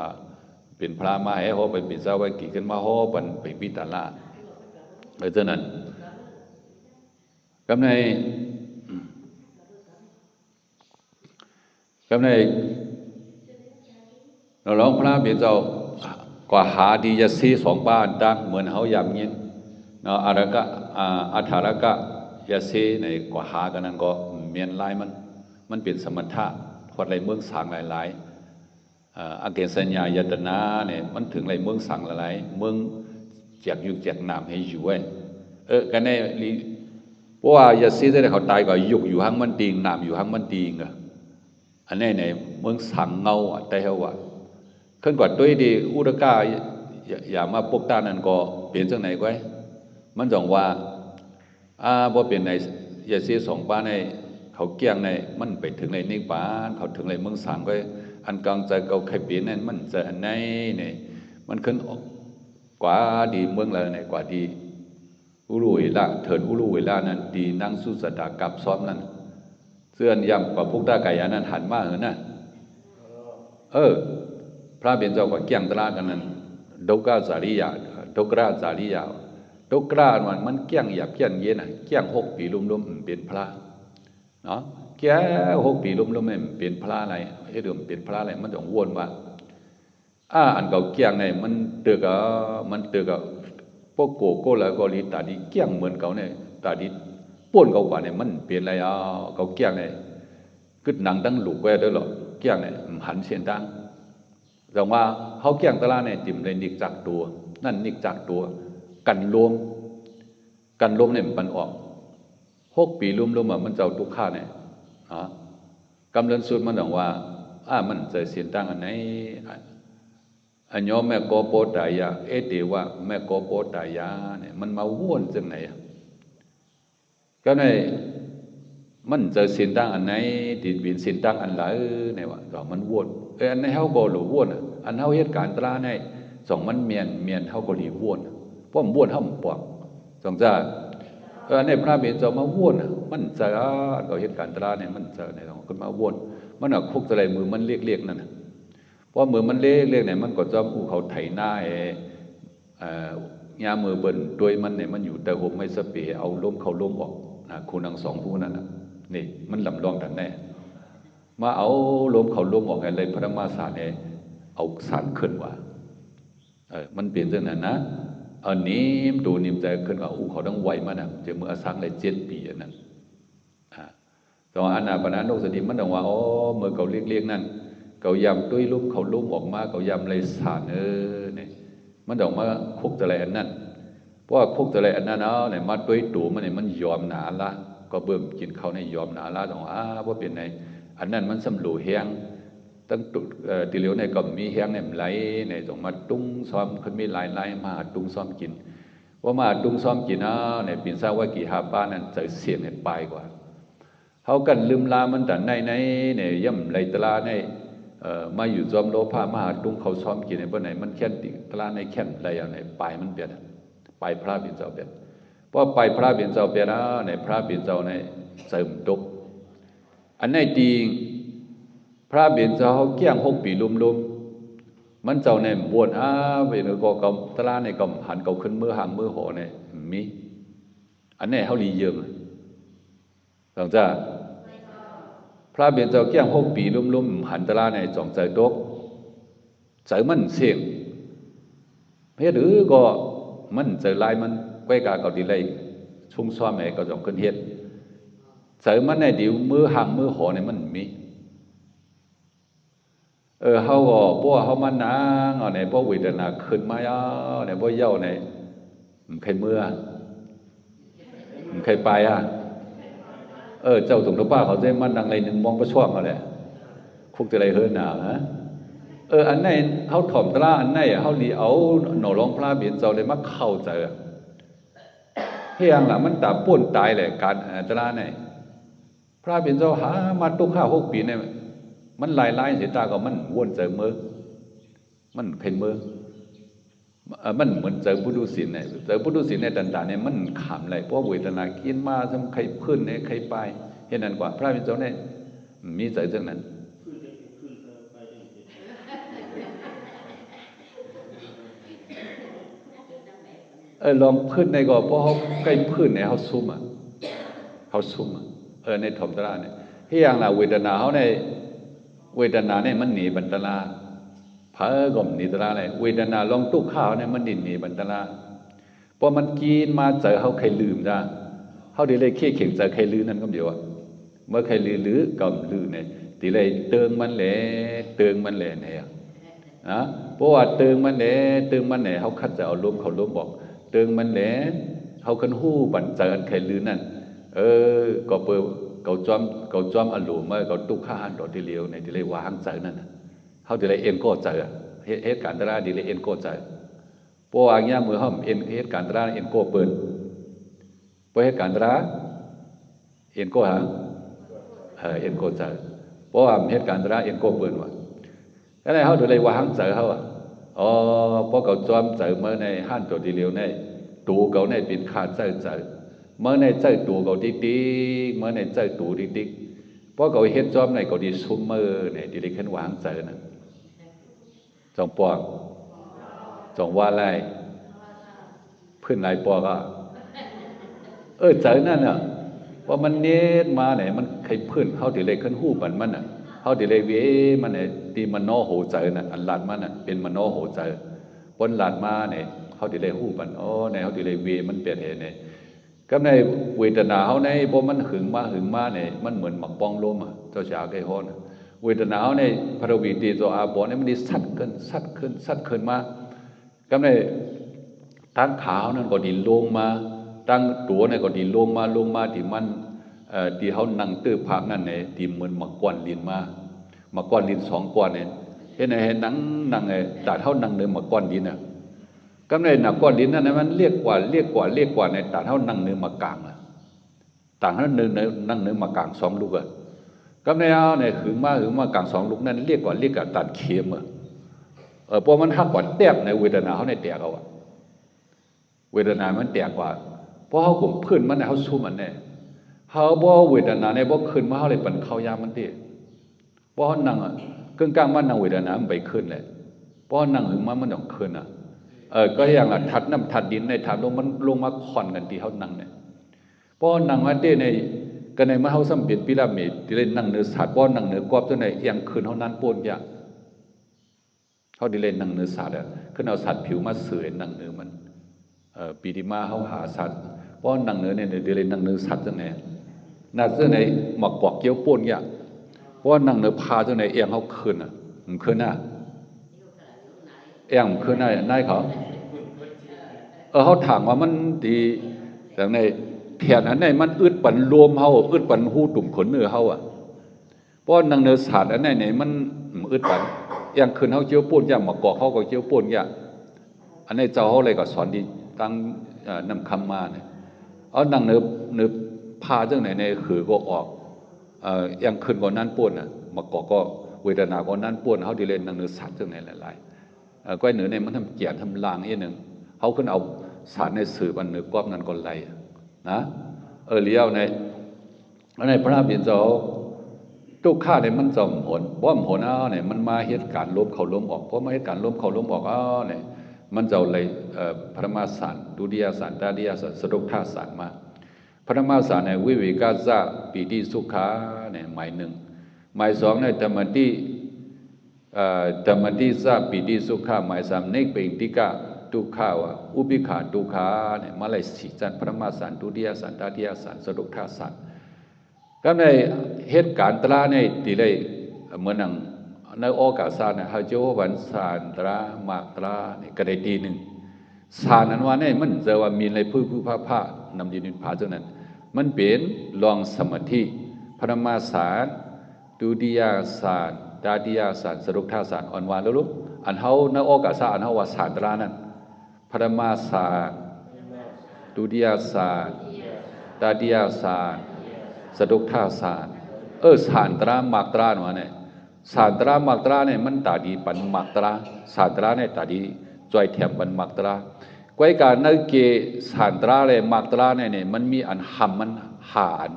เป็นพระมาให้เขาไปบินเจ้าไว้กี่กันมาโหปันไปบิดอะไรเพราะฉะนั้นกำในเราร้องพระบิดเจ้ากว่าหาดีจะซีสองบ้านตั้งเหมือนเขายำยินเนาะอารักะอัฐารกะยาซีในกว่าหากันนั้นก็เมียนลายมันเป็นสมถะคนไรเมืองสังหลายอาเกสัญญายตนาเนี่ยมันถึงไรเมืองสังหลายเมืองแจกยุกแจกนามให้อยู่ไว้กันในเพราะว่ายาซีได้เขาตายก็ยุกอยู่ห้างมันตีงนามอยู่ห้างมันตีงอะอันนี้ในเมืองสังเงาแต่เหรอวะขึ้นกว่าด้วยดีอุรกาอย่ามาปกตานั่นก็เปลี่ยนจังไหนไว้มันจงว่าบ่เป็นในยาซีสองป้าในเขาเกี้ยงในมันไปถึงในนิพพานเขาถึงในเมืองสังก็อันกลางใจเขาใครเปลี่ยนนั่นมันจะอันไหนเนี่ยมันขึ้นกว่าดีเมืองอะไรในกว่าดีอุรุเวลาเถินอุรุเวลานั้นดีนั่งสุสดากับซ้อมนั้นเสื่อนยำกว่าพวกตากายานั้นหันมานะพระเบญจกว่าเกี่ยงตรากันนั้นดกราจาริยาดกราจาริยาดกรามันเกี่ยงหยาบเกี่ยงเย็นเกี่ยง6 ปีลุ่มๆเป็นพระเนาะแก่6 ปีลุ่มๆเนี่ยเป็นพระอะไรไอ้เรื่องเป็นพระอะไรมันต้องวนว่าอันเก่าเกี่ยงเนี่ยมันเตือกพวกโกแล้วก็ลีตาดีเกี่ยงเหมือนเก่าเนี่ยตาดีป่วนเก่ากว่าเนี่ยมันเปลี่ยนอะไรเก่าเกี่ยงเนี่ยกึศหนังตั้งหลุกไว้ด้วยหรอเกี่ยงเนี่ยหันเสียนตั้งแต่ว่าเขาเกี่ยงตะลาเนี่ยติ่มเลยนิกจากตัวนั่นนิกจากตัวกันรวมเนี่ยมันออก6 ปีรวมมันเจ้าทุกข้าเนี่ยกำลังสุดมันบอกว่ามันจะเสียนตั้งอันไหนอันยอมแม่โกโปตายาเตว่าแม่โกโปตายาเนี่ยมันมาว่นจังไหนก็ในมันจะเสียนตั้งอันไหนติดบินเสียนตั้งอันไหนเนี่ยว่าดอกมันว่นอันไหนเขาบ่หรือว่นอันเขาเหตุการณ์ตราในสองมันเมียนเขาก็รีว่นเพราะมันว่นเขาปวกสองจ้าในพระเบญจมาว่นมันจะเราเหตุการณ์ตราเนี่ยมันจะในสองคนมาว่นมันคุกอะไรมือมันเรียกนั่นเพราะมือมันเรียกเนี่ยมันก็จะผู้เขาไถหน้ายามือเบิ่นด้วยมันเนี่ยมันอยู่แต่ห่มไม่สเปียเอาล้มเขาล้มออกคุณทั้งสองผู้นั้นนี่มันลำลองกันแน่มาเอาล้มเขาล้มออกไงเลยพระมาสารเนี่ยเอาสารขึ้นว่ามันเปลี่ยนเรื่องนั้นนะอันนี้ดูนิ่มใจขึ้นว่าเขาต้องไหวมันนะจะเมื่อสังเลย7 ปีอันนั้นแต่ว่าอนาปนาโนสติมันต้องว่าเมื่อเขาเรียกนั่นเขายำด้วยลูกเขาลุ่มออกมาเขายำเลยสารเนี่ยมันต้องมาคุกอะไรอันนั้นเพราะว่าคุกอะไรอันนั้นเนี่ยมาด้วยตัวมันเนี่ยมันยอมหนาละก็เบิ่มกินเขาในยอมหนาละต้องว่าเป็นไงอันนั้นมันสำรูแห้งตั้งตีเหลียวในก็มีแห้งเนี่ยไหลในต้องมาตุ้งซ้อมคนมีหลายมาตุ้งซ้อมกินว่ามาตุ้งซ้อมกินเนี่ยปีนทราบว่ากี่หาป้านั้นจะเสียงเนี่ยไปกว่าเขากันลืมลามันแต่ในเนี่ยย่ำไหลตลาในมาอยู่จอมโลภะมหาตุ้งเขาซ้อมกินในบนไหนมันแค่ติตลาในแค่อะไรอย่างไหนไปมันเปลี่ยนไปพระบิณฑบาตเพราะไปพระบิณฑบาตในพระบิณฑบาตในเสริมตุกอันในจริงพระบิณฑบาตเขาเกี่ยง6 ปีลุ่มมันเจ้าในบวชไปเนื้อก็กำตลาในกำหันเก่าขึ้นมือหางมือห่อในมีอันนี้เขาลีเยอะหลังจากพระเบียนเจ้าเกี่ยง6 ปีลุ่มหันตลาในจองใจตกใจมันเสียงเพศหรือก็มันใจลายมันก้อยกาเก่าดีเลยชุ่มซ้อมไหนก็จองขึ้นเฮ็ดใจมันในเดี๋ยวมือหางมือห่อในมันมีเขาก็พวกเขามันนางในพวกวิจารณาขึ้นมาในพวกเย้าในใครเมื่อใครไปเจ้าตุ่มทุป้าเขาจะมันดังไรหนึ่งมองประช่วงอะไรคุกจะไรเฮิร์นหนาวนะ อันไหนเขาถ่อมตราอันไหนเขาลีเอาหนอร้องพระเบียนเจ้าเลยมาเข้าใจเฮียงล่ะมันตาป่วนตายเลยการตราไหนพระเบียนเจ้าหามาตุก5-6 ปีเนี่ยมันลายเสียตาก็มันวนเจอเมื่อมันใครเมื่อมันเหมือนเจอพุทธศิลป์เนี่ยเจอพุทธศิลป์ในต่างๆเนี่ยมันขำเลยเพราะเวทนากินมาทำใครพื้นเนี่ยใครไปเห็นนั่นกว่าพระเบียนเจ้าเนี่ยมีใจจังนั้นลองพื้นในก็เพราะเขาใกล้พื้นเนี่ยเขาซุ่มในธรรมตราเนี่ยที่อย่างละเวทนาเขาในเวทนาเนี่ยมันหนีบันตราเพ้อก็หนีตราเลยเวทนาลองตุกข้าวเนี่ยมันดินหนีบันตราพอมันกินมาเจอเขาใครลืมจ้าเขาดีเลยเขี่ยเข่งเจอใครลืมนั่นก็เดียวอะเมื่อใครลือก็ลือเนี่ยดีเลยเติงมันแหละเนี่ยนะเพราะว่าเติงมันแหละเขาคัดจะเอาล้มเขาล้มบอกเติงมันแหละเขาคันหู้บันเจอใครลือนั่นก็เปิดเขาจอมอารมณ์เมื่อเขาตุกข้าหันดอกทีเดียวในทีเลยวางใจนั่นเขาทีเลเอ็นก็ใจเหตุการณ์ตราทีเลเอ็นก็ใจเพราะว่าอย่างเงี้ยมือห้อมเอ็นเหตุการณ์ตราเอ็นก็เปิดเพราะเหตุการณ์ตราเอ็นก็หาเอ็นก็ใจเพราะว่าเหตุการณ์ตราเอ็นก็เปิดว่ะแล้วในเขาทีเลวางใจเขาเพราะเขาจอมใจเมื่อในหันดอกทีเดียวในตัวเขาในเป็นขาดใจเมื่อในใจตัวเขาติ๊กเมื่อในใจตัวติ๊กเพราะเขาเห็นจอมในเขาดีซุ่มเมื่อในที่ได้ขึ้นวางใจนะจงปอกจงว่าไรเพื่อนไรปอกใจนั่นน่ะว่ามันเน้นมาไหนมันใครเพื่อนเขาที่ได้ขึ้นหู้บันมันน่ะเขาที่ได้เวมันเนี่ยตีมันโนโหใจน่ะอันหลานมันน่ะเป็นมันโนโหใจบนหลานมาเนี่ยเขาที่ได้หู้บันในเขาที่ได้เวมันเปลี่ยนเหตุเนี่ยก็ในเวทนาเขาในพอมันหึงมาเนี่ยมันเหมือนหมักปองลมเจ้าชาไก่ฮ้อนเวทนาเขาในพระวิตีตัวอาบอเนี่ยมันได้สัดขึ้นมาก็ในตั้งขาเขานั่นก็ดินลงมาตั้งตัวเนี่ยก็ดินลงมาที่มันที่เขานั่งตื้อภาพนั่นเนี่ยที่เหมือนหมักก้อนดินมาก้อนดิน2 ก้อนเนี่ยเห็นไหมเห็นนั่งไงแต่เขานั่งเดินหมักก้อนดินก็ในหนักก้อนดินนั่นมันเรียกกว่าในต่างเท่านั่งเนื้อมากลางต่างเท่านั่งเนื้อมากลาง2 ลูกก็ในเอาในหึงมากลาง2 ลูกนั่นเรียกกับตัดเข็มเพราะมันหักกว่าแตกในเวทนาเขาในแตกเอาเวทนามันแตกกว่าเพราะเขากลุ่มพื้นมันเขาสู้มันเนี่ยเขาบ่เวทนาเนี่ยบ่ขึ้นมาเขาเลยปั่นเขายามันดิเพราะเขานั่งกลางมันนั่งเวทนามันไปขึ้นเลยเพราะนั่งหึงมันต้องขึ้นก็อย่างละทัดดินในถามมันลงมาค่อนกันที่เขานั่งเนี่ยเพราะนั่งมาเต้ในกันในมันเขาสัมเป็นพีระมิดที่เล่นนั่งเนื้อสัตว์เพราะนั่งเนื้อกรอบตัวไหนเอียงขึ้นเขานั้นปนยากเขาดิเล่นนั่งเนื้อสัตว์ขึ้นเอาสัตว์ผิวมาเสื่อนั่งเนื้อมันปีติมาเขาหาสัตว์เพราะนั่งเนื้อเนี่ยดิเล่นนั่งเนื้อสัตว์ตัวไหนน่าจะในหมอกกอกเกี้ยวปนยากเพราะนั่งเนื้อพาตัวไหนเอียงเขาขึ้นมันขึ้นหน้าเอ็งคือในเขาเขาถามว่ามันดีแต่ในแถวนั้นในมันอึดปั่นรวมเขาอึดปั่นหูตุ่มขนเนื้อเขาเพราะนางเนื้อสาดอันไหนมันอึดปั่นเอ็งคืนเขาเจียวป่นยาหมอกเกาะเขาก็เจียวป่นยาอันนี้เจ้าเขาเลยก็สอนดีตั้งนำคำมาเนี่ยนางเนื้อพาจังไหนในคือก็ออกเอ็งคืนก่อนนั้นป่นหมอกเกาะก็เวทนาก่อนนั้นป่นเขาดีเล่นนางเนื้อสาดจังไหนหลายก้อยเหนือเนี่ยมันทำเกียรติทำลางอีกหนึ่งเขาขึ้นเอาสารในสื่อบันเนื้อกอบนั้นก็ไล่นะเลี้ยวในพระบิดาทุกข้าเนี่ยมันจอมผลเพราะผลเนี่ยมันมาเหตุการณ์ล้มเขาล้มออกเพราะมาเหตุการณ์ล้มเขาล้มออกเนี่ยมันจะอะไรพระมาสารดุดิยาสารตาดิยาสารสรุปท่าสารมาพระมาสารในวิเวกาซาปีติสุขาเนี่ยหมาย1หมาย2ในธรรมติสาปิติสุขาหมาย3เนกเปงติกะทุกขาวอุปิขาทุกขาเนี่ยมาเลย4จันพระมาสารดุดิยาสารตาดิยาสารสรุปท่าสารก็ในเหตุการณ์ตราในที่เลยเหมือนในโอกาสเนี่ยเขาจะว่าวันสารตรามาตราเนี่ยก็ได้ทีหนึ่งสารนั้นว่าเนี่ยมันจะว่ามีอะไรพื้นผ้านำดินผาเท่านั้นมันเป็นลองสมาธิพระมาสารดุดิยาสาร ตาติยาศาสตร์สรุปท่าศาสตร์อ่อนหวานรู้อันเฮาในโอกาสอันเฮาว่าศาสตรานั้นพระมาศาสตร์ดุติยศาสตร์ตาติยศาสตร์สรุปท่าศาสตร์ศาสตรามักตราเนาะเนี่ยศาสตรามักตราเนี่ยมันตาดีปันมักตราศาสตราเนี่ยตาดีจอยแถมปันมักตราก้อยการนักเกศาสตราเลยมักตราเนี่ยมันมีอันหำมันหาน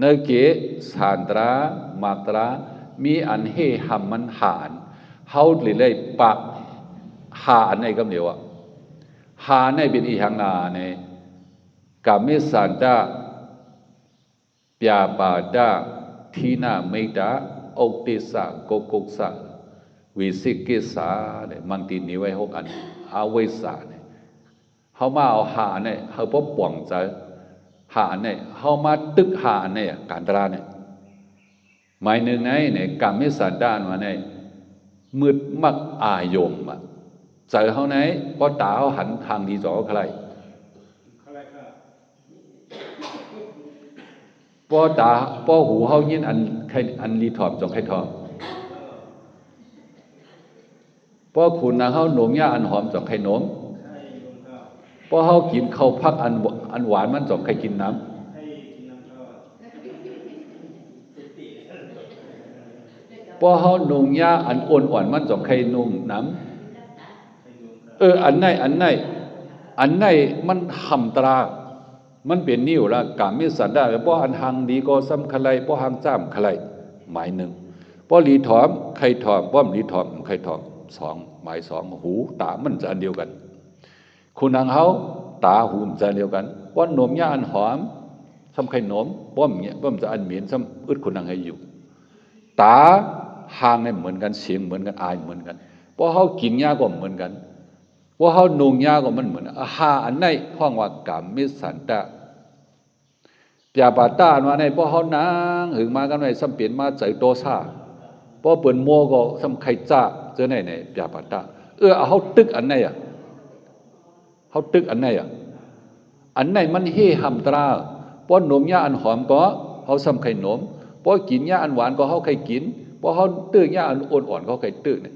นักเกศาสตรามักตรามีอันเฮหำมันหานเฮาเลยปะหาอันไหนก็เดียวอ่ะหาในเป็นอีหังนาเนี่ยกามิสันตาปยาปาดาทีนาเมตาอกติสะโกกุกสะวิสิกิสาเนี่ยมันตีนี้ไว้หกอันอาเวสาเนี่ยเขามาเอาหาเนี่ยเขาพบป่วงใจหาเนี่ยเขามาตึกหาเนี่ยการตราเนี่ยหมายหนึ่งไงเนี่ยกามิสันดานมาเนี่ยมืดมักอายมอ่ะใจเขาไหนพอตาเขาหันทางดีจ่อใครพอตาพอหูเขายินอันรีถอมจงให้ถอมพอขุนนะเขาหนมยาอันหอมจงให้หนมพอเขากินข้าวพักอันหวานมันจงให้กินน้ำพอเขาหนมยาอันอ่อนมันจงให้นุ่มน้ำอันไหนมันหำตรามันเป็นนิ่วละกามิสันดาเพราะอันหังดีก็ซ้ำใครเพราะหังจ้ำใครหมายหนึ่งเพราะลีถอมใครถอมเพราะลีถอมใครถอมสองหมายสองหูตามันจะอันเดียวกันคุณหังเขาตาหูมันจะอันเดียวกันเพราะหนมยาอันหอมซ้ำใครหนมเพราะมันจะอันเหม็นซ้ำอึดคุณหังให้อยู่ตาหางเนี่ยเหมือนกันเสียงเหมือนกันอายเหมือนกันเพราะเขากินยาก็เหมือนกันว่าเขานุ่งยาก็มันเหมือนอาหาอันไหนห้องว่ากามิสันตะปยาปาตาอันว่าในเพราะเขานางหึงมากันไว้ซ้ำเปลี่ยนมาใจโตซาเพราะเปิ่นโมก็ซ้ำไข่จ้าเจอไหนปยาปาตาเขาตึกอันไหนเขาตึกอันไหนอันไหนมันเฮหำตราเพราะหนมยาอันหอมก็เขาซ้ำไข่หนมเพราะกินยาอันหวานก็เขาไข่กินเพราะเขาตื้อยาอันอ่อนๆเขาไข่ตื้อเนี่ย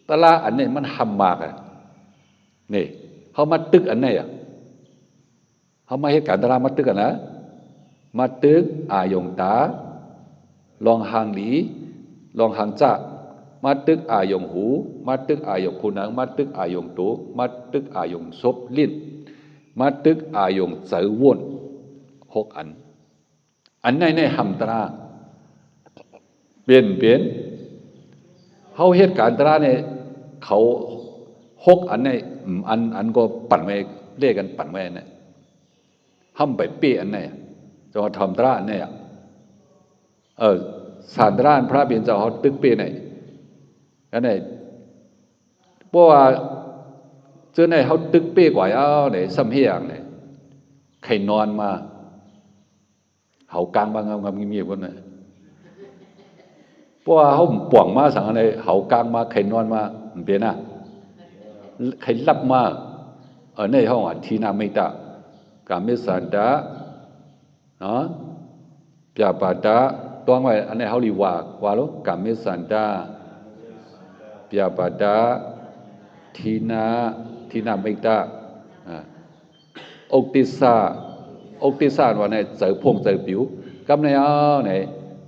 ตะลาอันไหนมันหำมากนี่เขามาตึกอันไหนเขามาเหตุการณ์ตรามาตึกอันนะมาตึกอายงตาลองหางหลีลองหางจ้ามาตึกอายงหูมาตึกอายงคูนังมาตึกอายงตูมาตึกอายงซบลิ้นมาตึกอายงเสือวนหกอันไหนในหำตราเปลี่ยนเขาเหตุการณ์ตราเนี่ยเขาหกอันในอันก็ปั่นไว้เรียกกันปั่นไว้เนี่ยห้ำไปเปี้ยอันไหนจะมาทำตราอันไหนสารตราพระเบียนเจ้าเขาตึกเปี้ยไหนอันไหนเพราะว่าเจ้าไหนเขาตึกเปี้ยกว่าไหนซ้ำเฮียงไหนใครนอนมาเขากลางบางงามเงียบๆกันเนี่ยเพราะว่าเขาป่วงมาสั่งอะไรเขากลางมาใครนอนมาเปลี่ยนใครรับมาในห้องทีนาไม่ตากามิสันตะปยาปาตะตัวไว้อันนี้เขาเรียกว่าลูกกามิสันตะปยาปาตะทีนาไม่ตาอกติสาว่าเนี่ยเจอพงเจอผิวกำในเนี่ย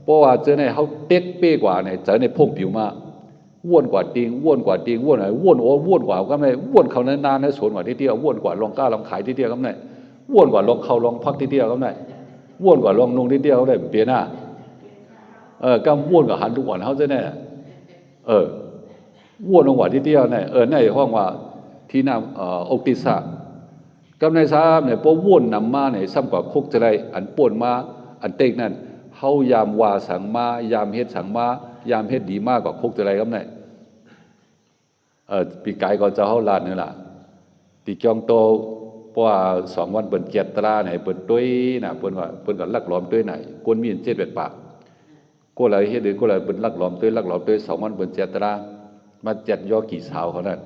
เพราะว่าเจอในเขาเต็กเป้กว่าเนี่ยเจอในพงผิวมาว่วนกว่าติงว่วนกว่าไหนว่วนกว่าก็ไม่ว่วนเขานานๆนะสวนกว่าที่เดียวว่วนกว่าลองกล้าลองขายที่เดียวก็ไม่ว่วนกว่าลองเขาลองพักที่เดียวก็ไม่ว่วนกว่าลองนุ่งที่เดียวก็ได้เปลี่ยนหน้าก็ว่วนกว่าหันทุกวันเขาจะแน่ว่วนลงกว่าที่เดียวเนี่ยในห้องว่าที่น้ำอกติสะกำในซ้ำเนี่ยพอว่วนนำมาเนี่ยซ้ำกว่าคุกจะได้อันป่วนมาอันเต็กนั่นเขายามว่าสังมายามเฮ็ดสังมายามเฮ็ดดีมากกว่าคุกจะได้ก็ไม่ปีกายก็จะเขาลานนี่แหละตีจองโตเพราะว่า2 วันเปิดเกียรตราไหนเปิดด้วยนะเปิดก็ลักล้อมด้วยไหนกวนมีน7 ปากก็เลยเฮ็ดก็เลยเปิดลักล้อมด้วย2 วันเปิดเกียรตรามาจัดย่อกี่สาวเขานั่น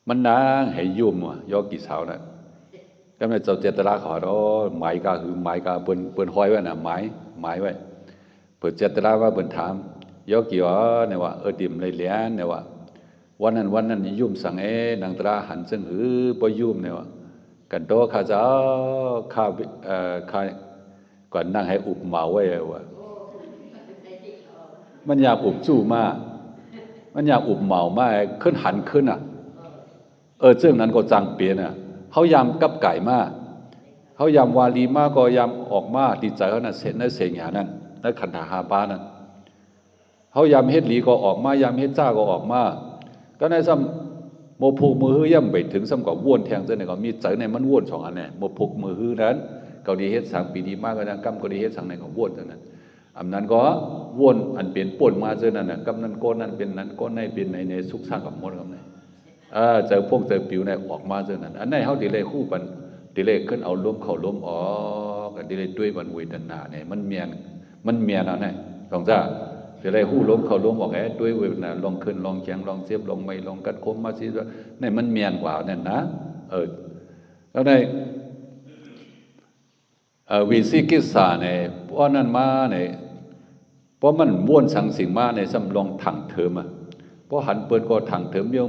มันนางให้ยุ่มย่อกี่สาวนั่นก็ไม่เจ้าเจตราขอหมายก็คือหมายก็เปิดห้อยไว้น่ะหมายไว้ เปิดเจตนาว่าเปิดถามยกกี่ว่าเนี่ยว่าดิมเลยเลี้ยนเนี่ยว่าวันนั้นยุ่มสังนางตราหันซึ่งปยุ่มเนี่ยว่ากันโตข้าเจ้าข้าข้าก่อนนั่งให้อุบเมาไว้ว่ามันอยากอุบจู่มากมันอยากอุบเมามากขึ้นหันขึ้นอ่ะเรื่องนั้นก็จังเปลี่ยนอ่ะเขายำกับไก่มากเขายำวาลีมากก็ยำออกมาดีใจเขาน่ะเสร็จนั่นเสียงอย่างนั้นนั่นขันธาหาปานั้นเขายำเฮ็ดหลีก็ออกมายำเฮ็ดจ้าก็ออกมาก็ในซ้ำโมพุกมือฮื้อย่ำไปถึงซ้ำกับว่วนแทงเจ้าเนี่ยก็มีใจในมันว่วนสองอันเนี่ยโมพุกมือฮื้อนั้นเกาดีเฮ็ดสังปีดีมากก็นะกำเกาดีเฮ็ดสังในก็ว่วนเท่านั้นอันนั้นก็ว่นอันเป็นป่นมาเจอนั่นน่ะกำนั้นก้นนั้นเป็นนั้นก้นในเป็นในสุขสร้างกับมดกับในเจอพวกเจอปิวในออกมาเจอนั่นอันไหนเขาดีเลยคู่ปันดีเลยขึ้นเอาล้มเขาล้มออกดีเลยด้วยบันเวทนาเนี่ยมันเมียนแล้วเนี่ยลองจ้าดีเลยคู่ล้มเขาล้มออกด้วยเวทนาลองขึ้นลองแข็งลองเสียบลองไม่ลองกัดคมมาสิเนี่ยมันเมียนกว่าเนี่ยนะแล้วในวิสิกิสาเนี่ยเพราะนั้นมาเนี่ยเพราะมันม้วนสังสิ่งมาในสำรองถังเถิมเพราะหันเปิดก็ถังเถิมเมียว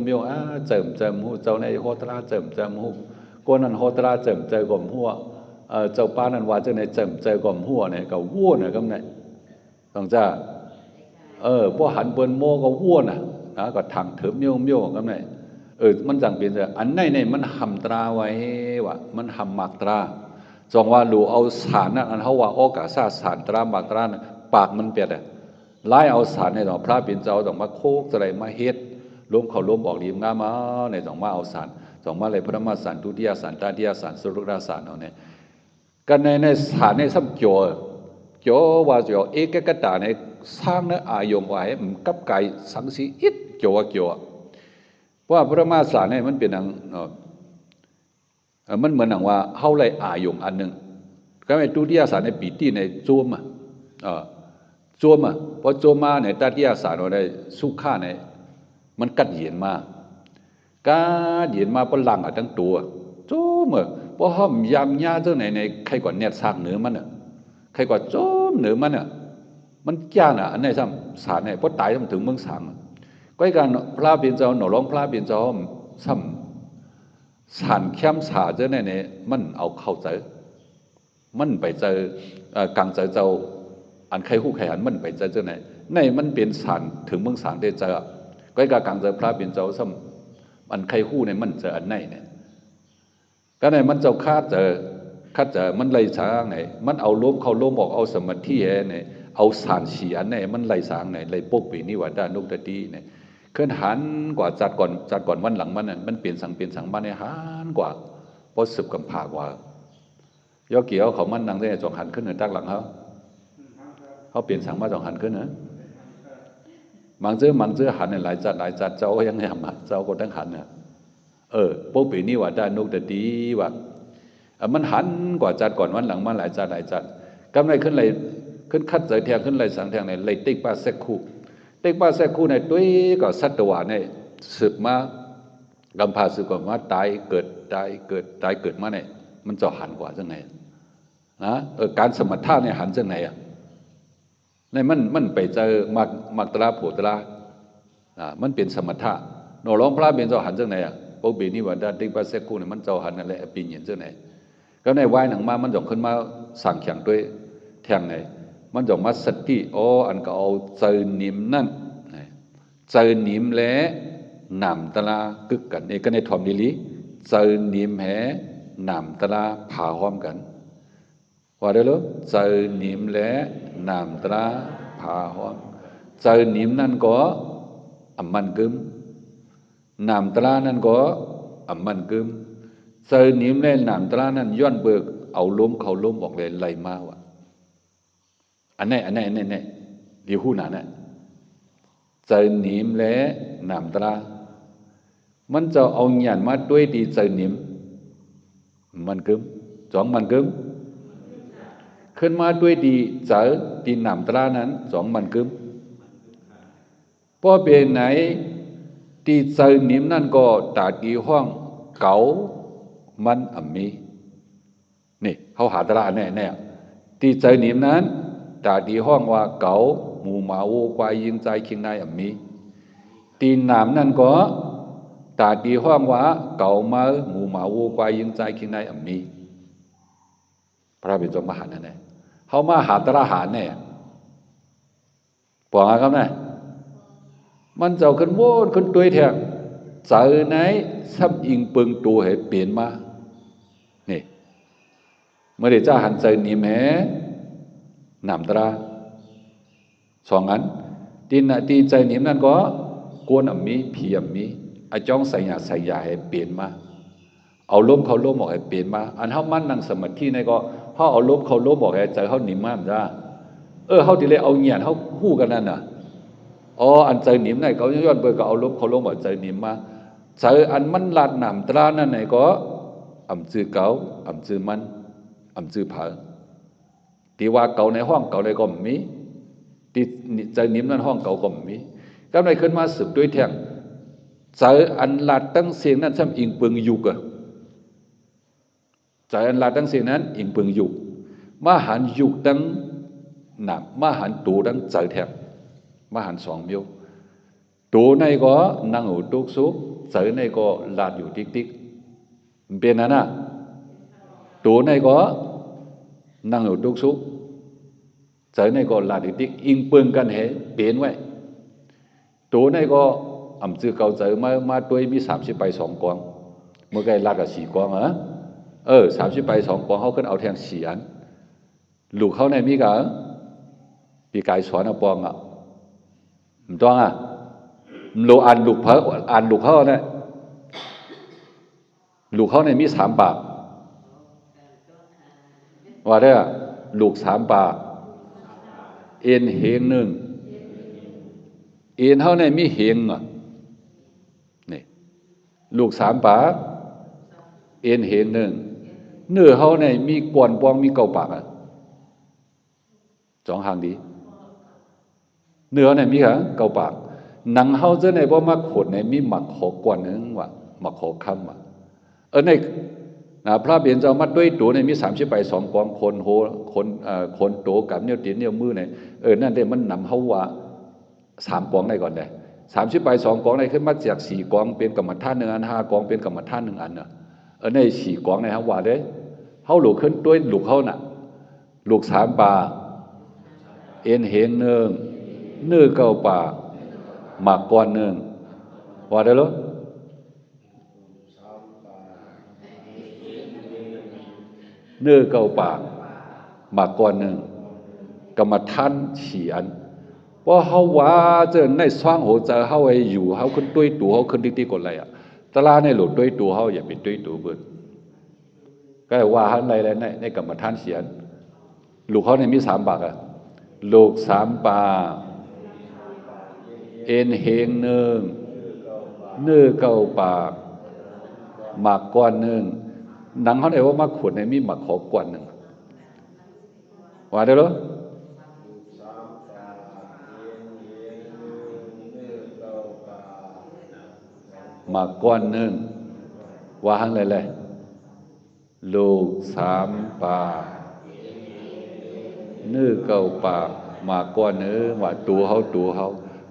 เจิมหูเจ้าในโหตราเจิมหูก็นั้นโหตราเจิมก่อมหัวเจ้าป้านั้นว่าเจ้าในเจิมก่อมหัวเนี่ยก็วัวเนี่ยก็เนี่ยต้องจ้าเพราะหันเปิดโมก็วัวนะก็ถังเถิมเมียวก็เนี่ยมันจังเปลี่ยนใจอันไหนมันหำตราไว้ว่ามันหำหมักตราจงว่าลูเอาสารนั่นอันเขาว่าโอกาสสารตราหมักตราปากมันเปียดไล่เอาสารในดอกพระเป็นเจ้าต้องมาโคกอะไรมาเฮ็ดล้มเขาล้มบอกดีมงามาในต้องมาเอาสารต้องมาเลยพระมาสารทุติยสารตาติยสารสุรุราสารเอาเนี่ยกันในสารในสัมโจว่าโจเอกกตาในสร้างเนื้ออายมไว้กับไก่สังสีอิดโจเพราะว่าพระมาสารเนี่ยมันเป็นอย่างมันเหมือนอย่างว่าเฮาเลยอายมอันหนึ่งก็ไม่ทุติยสารในปีตีในโจมโจมพอโจมมาเนี่ยตาติยสารเราได้สุขาเนี่ยมันกัดเย็นมากเป็นหลังทั้งตัวโจมพอห้อมยำยาเจ้าไหนใครกว่าเน็ตสากเหนือมันใครกว่าโจมเหนือมันจ้าอันไหนซ้ำสารเนี่ยพอตายมันถึงเมืองสังก็ให้การพระเปียนเจ้าหนอร้องพระเปียนเจ้าซ้ำสารเข้มสาเจ้าไหนมันเอาเข้าใจมันไปเจอกลางใจเจ้าอันใครคู่ใครหันมันไปเจอไหนในมันเป็นสารถึงเมืองสารได้เจอก็ให้การเจอพระเป็นเจ้าซ้ำอันใครคู่ในมันเจออันไหนเนี่ยก็ในมันเจ้าคาดเจอมันไล่สางไหนมันเอาล้มเขาล้มออกเอาสมาธิเนี่ยเอาสารฉีอันไหนมันไล่สางไหนไล่ปกปีนี่ว่าด้านนุกตะดีเนี่ยเคลื่อนหันกว่าจัดก่อนวันหลังมันเปลี่ยนสังมันในหันกว่าเพราะสืบกำผากว่าย่อเกี่ยวเขามันนั่งได้จองหันขึ้นเหนือตั้งหลังเขาเปลี่ยนสังมาจองหันขึ้นนะมังเจอหันเนี่ยหลายจัดเจ้ายังไงมาเจ้าก็ตั้งหันเนี่ยพวกปีนี้ว่าได้นกแต่ดีว่ามันหันกว่าจัดก่อนวันหลังมาหลายจัดกำไรขึ้นเลยขึ้นคัดใจแทงขึ้นเลยสังแทงในเลยติ๊กป้าแซกคู่ในตุ้ยก็สัตวาเนี่ยสืบมากำพาสืบก่อนว่าตายเกิดมาเนี่ยมันจะหันกว่าจังไงนะการสมถะเนี่ยหันจังไงในมันไปเจอมักตราโผตรามันเป็นสมถะโนร้องพระเป็นเจ้าหันจังไหนพวกเบนี่ว่าได้ติ๊กป้าแซกคู่เนี่ยมันเจ้าหันอะไรปีเห็นจังไหนก็ในว่ายหนังมามันจ่องขึ้นมาสั่งแข่งด้วยแทงไหนมันจ่องมาสติอันก็เอาเจอนิมนั่นเจอนิมและหนำตลากึกกันก็ในทอมดิลีเจอนิมแห่หนำตลาผ่าห้อมกันว่าได้หรือเจอนิมและหนำตลาผ่าห้อมเจอนิมนั่นก็อัมมันกึมหนำตลานั่นก็อัมมันกึมเจอนิมและหนำตลานั่นย้อนเบิกเอาล้มเขาล้มออกเลยไหลมาวะอันไหนดีหู้หนาเนี่ยเจอนิมและหนำตลามันจะเอาหยันมาด้วยดีเจอนิมมันกึมสองมันกึมขึ้นมาด้วยดีเจอดีหนำตรานั้นสองมันกึมพอเป็นไหนดีเจอนิมนั่นก็ตาดีห้องเก๋ามันมีนี่เขาหาตราแน่ดีเจอนิมนั้น ตาดีห้องว่าเก๋าหมู่หมาวูควายยิงใจคิงนายมีตีนน้ำนั่นก็ตาดีห้องว่าเก๋ามาหมู่หมาวูควายยิงใจคิงนายมีพระบิดามหันนั่นแหละเขามาหาตระหารเนี่ยบอกอะไรครับเนี่ยมันเจ้าขึ้นโว้นขึ้นตัวแทงเจอไหนซ้ำอิงปึงตัวให้เปลี่ยนมานี่เมื่อเดี๋ยวจะหันใจนี่แม่นำตราสองอันตีใจนิ่มนั่นก็กวนมีผีมีไอ้จ้องใส่ยาให้เปลี่ยนมาเอาล้มเขาล้มบอกให้เปลี่ยนมาอันเขามั่นนั่งสมาธิในก็เขาเอาล้มเขาล้มบอกให้ใจเขานิ่มมากจ้าเขาทีเลยเอาเงียนเขาคู่กันนั่นน่ะอันใจนิ่มในเขาย้อนเบอร์ก็เอาล้มเขาล้มบอกใจนิ่มมาใจอันมันลาดหนำตรานั่นไหนก็อำจือเก่าอำจือมันอำจือผาตีว่าเก่าในห้องเก่าในก็มีตีใจนิ่มนั่นห้องเก่าก็มีก็ในขึ้นมาสืบด้วยแทงใจอันลาดตั้งเสียงนั้นซ้ำอิงเปิงยุกอะใจอันลาดตั้งเสียงนั้นอิงเปิงยุกมาหันยุกตั้งหนักมาหันตูตั้งใจแทงมาหันสองมิวตูในก็นั่งอยู่ตุกซุกใจในก็ลาดอยู่ติ๊กติ๊กเป็นนั่นน่ะตูในก็นั่งอยู่ตุกซุกใจในก็ลาดติ๊กติ๊กอิงเปิงกันเหเปลี่ยนไว้ตูในก็อำจือเก่าใจมาด้วยมี30 ใบ 2 กองเมื่อไงลาดกับ4 กอง30 ใบ 2 กองเขาขึ้นเอาแทง4 อันลูกเขาในมีกับปีกายสอนเอาปองอ่ะมันต้องโลอ่านลูกเขาเนี่ยลูกเขาในมี3 ปากว่าได้ลูก3 ปากเอ็นเหงหนึ่งเอ็นเขาในมีเหงอ่ะนี่ลูก3 ปากเอ็นเหงหนึ่งเนื้อเขาในมีกวนปองมี9 ปากอ่ะ2 หางดีเนื้อในมี9 ปากหนังเขาจะในบ่มาขดในมีหมักขอกวนนึงว่าหมักขอคำว่ะในพระเบียนเจ้ามัดด้วยตัวในมี30 ใบ 2 กองคนโตกับเนี่ยตีนเนี่ยมือในนั่นได้มันนำเขาว่า3 กองได้ก่อนได้30 ใบ 2 กองได้ขึ้นมาจาก4 กองเป็นกรรมฐาน1 อัน5 กองเป็นกรรมฐาน1 อันน่ะใน4 กองในฮะว่าได้เขาลูกขึ้นด้วยลูกเขาน่ะลูก3 ปาเอ็นเหงหนึ่งเนื้อ9 ปาหมักก้อนหนึ่งว่าได้หรอเนื้อ9 ปากหมักก้อนหนึ่งกรรมฐาน4 อันเพราะเขาว่าจะในสว่างหัวใจเขาไว้อยู่เขาขึ้นด้วยตัวเขาขึ้นติ๊กๆกดอะไรตลาในหลุดด้วยตัวเขาอย่าเป็นด้วยตัวเบิดก็ว่าอะไรในกรรมฐาน4 อันลูกเขาในมี3 ปากลูก3 ปากเอ็นเหงหนึ่งเนื้อ9 ปากหมักก้อนหนึ่งหนังเขาได้ว่ามาขวดในมีหมักขอกวนหนึ่งว่าได้หรอหมักก้อนหนึ่งว่าหังเลยลูก3 ปากเนื้อ9 ปากหมักก้อนหนึ่งว่าตัวเขา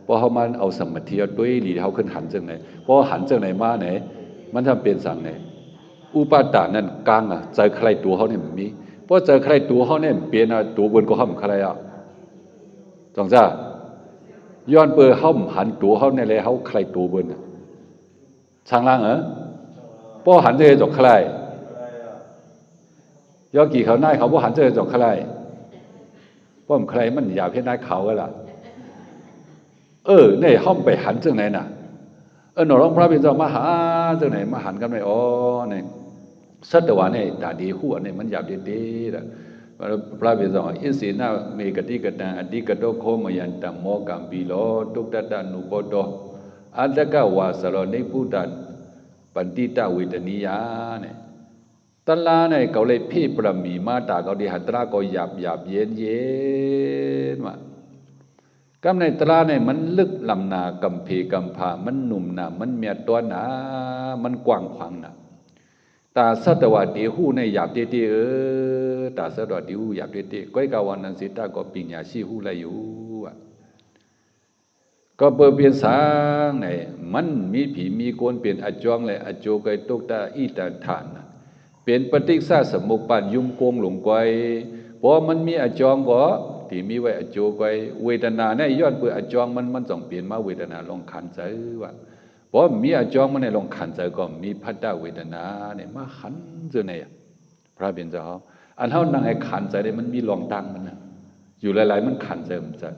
เพราะเขามันเอาสมาธิด้วยหลีเขาขึ้นหันจังไหนเพราะหันจังไหนมาไหนมันทำเป็นสั่งไหนอุปาทานนั่นกลางใจใครตัวเขาเนี่ยมีเพราะใจใครตัวเขาเนี่ยเปลี่ยนตัวบนก็ห้ามใครจังจ้าย้อนเปิดห้ามหันตัวเขาเนี่ยเลยเขาใครตัวบนช่างล่างเพราะหันจะจบใครย้อนกี่เขาหน้าเขาเพราะหันจะจบใครเพราะใครมันอย่าเพี้ยนหน้าเขาก็ล่ะเนี่ยห้ามไปหันจังไหนน่ะหนูร้องพระบิดามหาจังไหนมาหันกันไหมเนี่ยสัตวะเนี่ยตาดีหัวเนี่ยมันหยาบดีๆนะพระบิดาอินทรีย์น่าเมกติกตังอดีกโตโคมยันตังโมกัมปิโลตุกตตานุโปโตอันตกวาสโรนิพุทธปันติตาเวทนิยาเนี่ยตลาเนี่ยเขาเลยพี่ประมีมาตาเขาดีหัตราก็หยาบเย็นว่ากำในตราเนี่ยมันลึกลำนากำเพกำพามันหนุ่มหนามันเมียตัวหนามันกว้างขวางนะตาสัตวะตีหู้ในหยาบตี ตาเสดอดิวอยากเตะก้อยกาวันนั้นสิตาก็ปิญญาชีหูไรอยู่ก็เปิดเปลี่ยนสางไหนมันมีผีมีโกนเปลี่ยนอจองเลยอโจกไกตกตาอีตาฐานเปลี่ยนปฏิฆาสมุปปานยุมโกงหลงไกเพราะมันมีอจองก็ที่มีไว้อโจไกเวทนาเนี่ยย้อนเปิดอจองมันต้องเปลี่ยนมาเวทนาลองขันใจว่าเพราะมีอจองมันในลองขันใจก็มีพัดดาเวทนาเนี่ยมาขันเจอเนี่ยพระเบียนเจ้าอันเท่านั่งไอ้ขันใจเนี่ยมันมีลองตังมันนะอยู่หลายๆมันขันใจมันจะ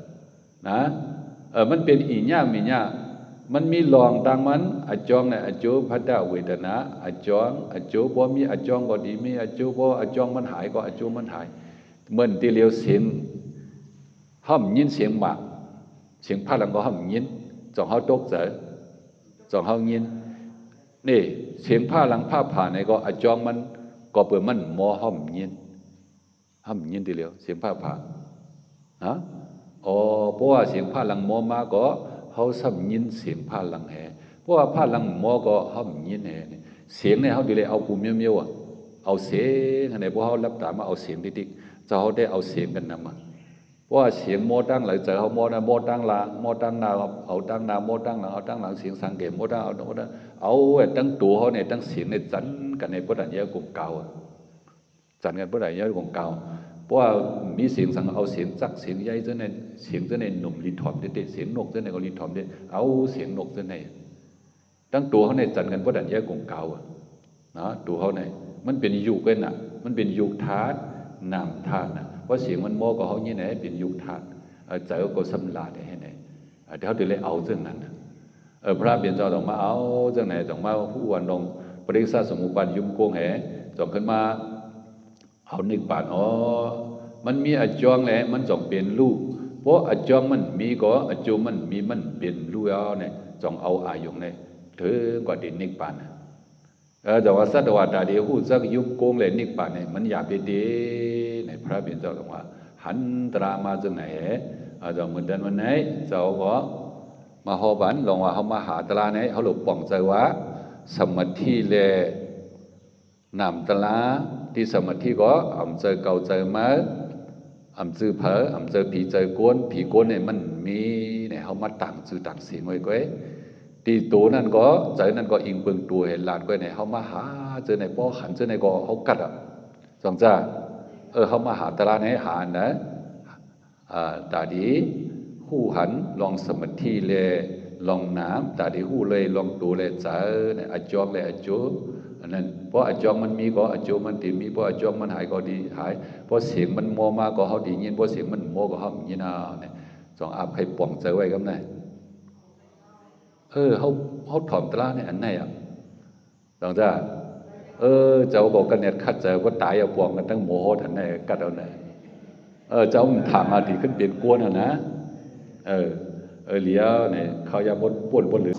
นะมันเป็นอีญ่ามีญ่ามันมีลองตังมันอจองเนี่ยอโจพัดดาเวทนาอจองอโจพอมีอจองก็ดีมีอโจพออจองมันหายก็อโจมันหายเหมือนที่เลียวเสียงห้ามยินเสียงหมากเสียงพาลังก็ห้ามยินจองเขาตกใจจองเขายินนี่เสียงผ้าหลังผ้าผ่าในก็อจองมันก็เปิดมันมอห้ามยินทีเดียวเสียงผ้าผ่าฮะอ๋อเพราะว่าเสียงผ้าหลังมอมาก็เขาซ้ำยินเสียงผ้าหลังแห่เพราะว่าผ้าหลังมอก็ห้ามยินแห่เสียงเนี่ยเขาดีเลยเอากูเมียวๆอ่ะเอาเสียงอะไรพวกเขารับตามาเอาเสียงติ๊กๆจะเขาได้เอาเสียงกันนำมาเพราะว่าเสียงโมตั้งหลังเจอเขาโมนะโมตั้งหลังโมตั้งหน้าเอาตั้งหน้าโมตั้งหลังเอาตั้งหลังเสียงสังเกตโมตั้งเอาตั้งตัวเขาเนี่ยตั้งเสียงในจันกันในพุทธญาณกลุ่มเก่าจันกันพุทธญาณกลุ่มเก่าเพราะว่ามีเสียงสังเอาเสียงจักเสียงใหญ่เจ้าในเสียงเจ้าในหนุ่มลีทอมเด็ดเสียงนกเจ้าในก็ลีทอมเด็ดเอาเสียงนกเจ้าในตั้งตัวเขาในจันกันพุทธญาณกลุ่มเก่านะตัวเขาในมันเป็นยุคเป็นอ่ะมันเป็นยุคธาตุนามธาตุนะเพราะเสียงมันโมก็เขาเนี่ยไหนเป็นยุคธาตุเจอก็สำลาดให้ไหนเดี๋ยวเขาจะเลยเอาเรื่องนั้นพระเบียนเจ้าต้องมาเอาเรื่องไหนต้องมาผู้วันลงปริศาสมุปปานยุมโกงแห่จองขึ้นมาเอานิพพานอ๋อมันมีอจองแหละมันจองเป็นรูปเพราะอจองมันมีก็อจูมันมีมันเป็นรูปเอาเนี่ยจองเอาอายุเนี่ยถึงกว่าดินิพพานแต่ว่าสัตว์ตาเดียวหูสักยุมโกงเลยนิพพานเนี่ยมันอยากไปดีในพระเบียนเจ้าต้องว่าหันตรามาจากไหนจองเหมือนเดินวันไหนเจ้าก็มาหอบันลองว่าเขามาหาตราไหนเขาหลบป่องใจว่าสมาธิเลนำตราที่สมาธิก็อ่ำเจอเก่าเจอมาอ่ำจือเผออ่ำเจอผีเจอกวนผีกวนเนี่ยมันมีเนี่ยเขามาต่างจือต่างเสียงไว้ก็ตีตัวนั่นก็ใจนั่นก็อิงเบิ่งตัวเห็นหลานก็เนี่ยเขามาหาเจอในป้อขันเจอในก็เขากัดสองจ้าเขามาหาตราไหนหานะตาดีหูหันลองสมาธิเลยลองน้ำตาดีหูเลยลองตัวเลยเจอเนี่ยอจองเลยอจูอันนั้นเพราะอจองมันมีก็อจูมันตีมีเพราะอจองมันหายก็ดีหายเพราะเสียงมันโมมาก็เขาดียินเพราะเสียงมันโมก็เขายินเนี่ยสองอาบให้ป่องเจอไว้กันไหนเขาถ่อมตราเนี่ยอันไหนสองจ้าเจ้าบอกกันเนี่ยคัดเจอก็ตายเอาป่องกันตั้งโมโหอันไหนกัดเอาไหนเจ้ามันถามมาที่ขึ้นเปลี่ยนกวนนะเหลียวเนี่ยเขาอยากบดหรือ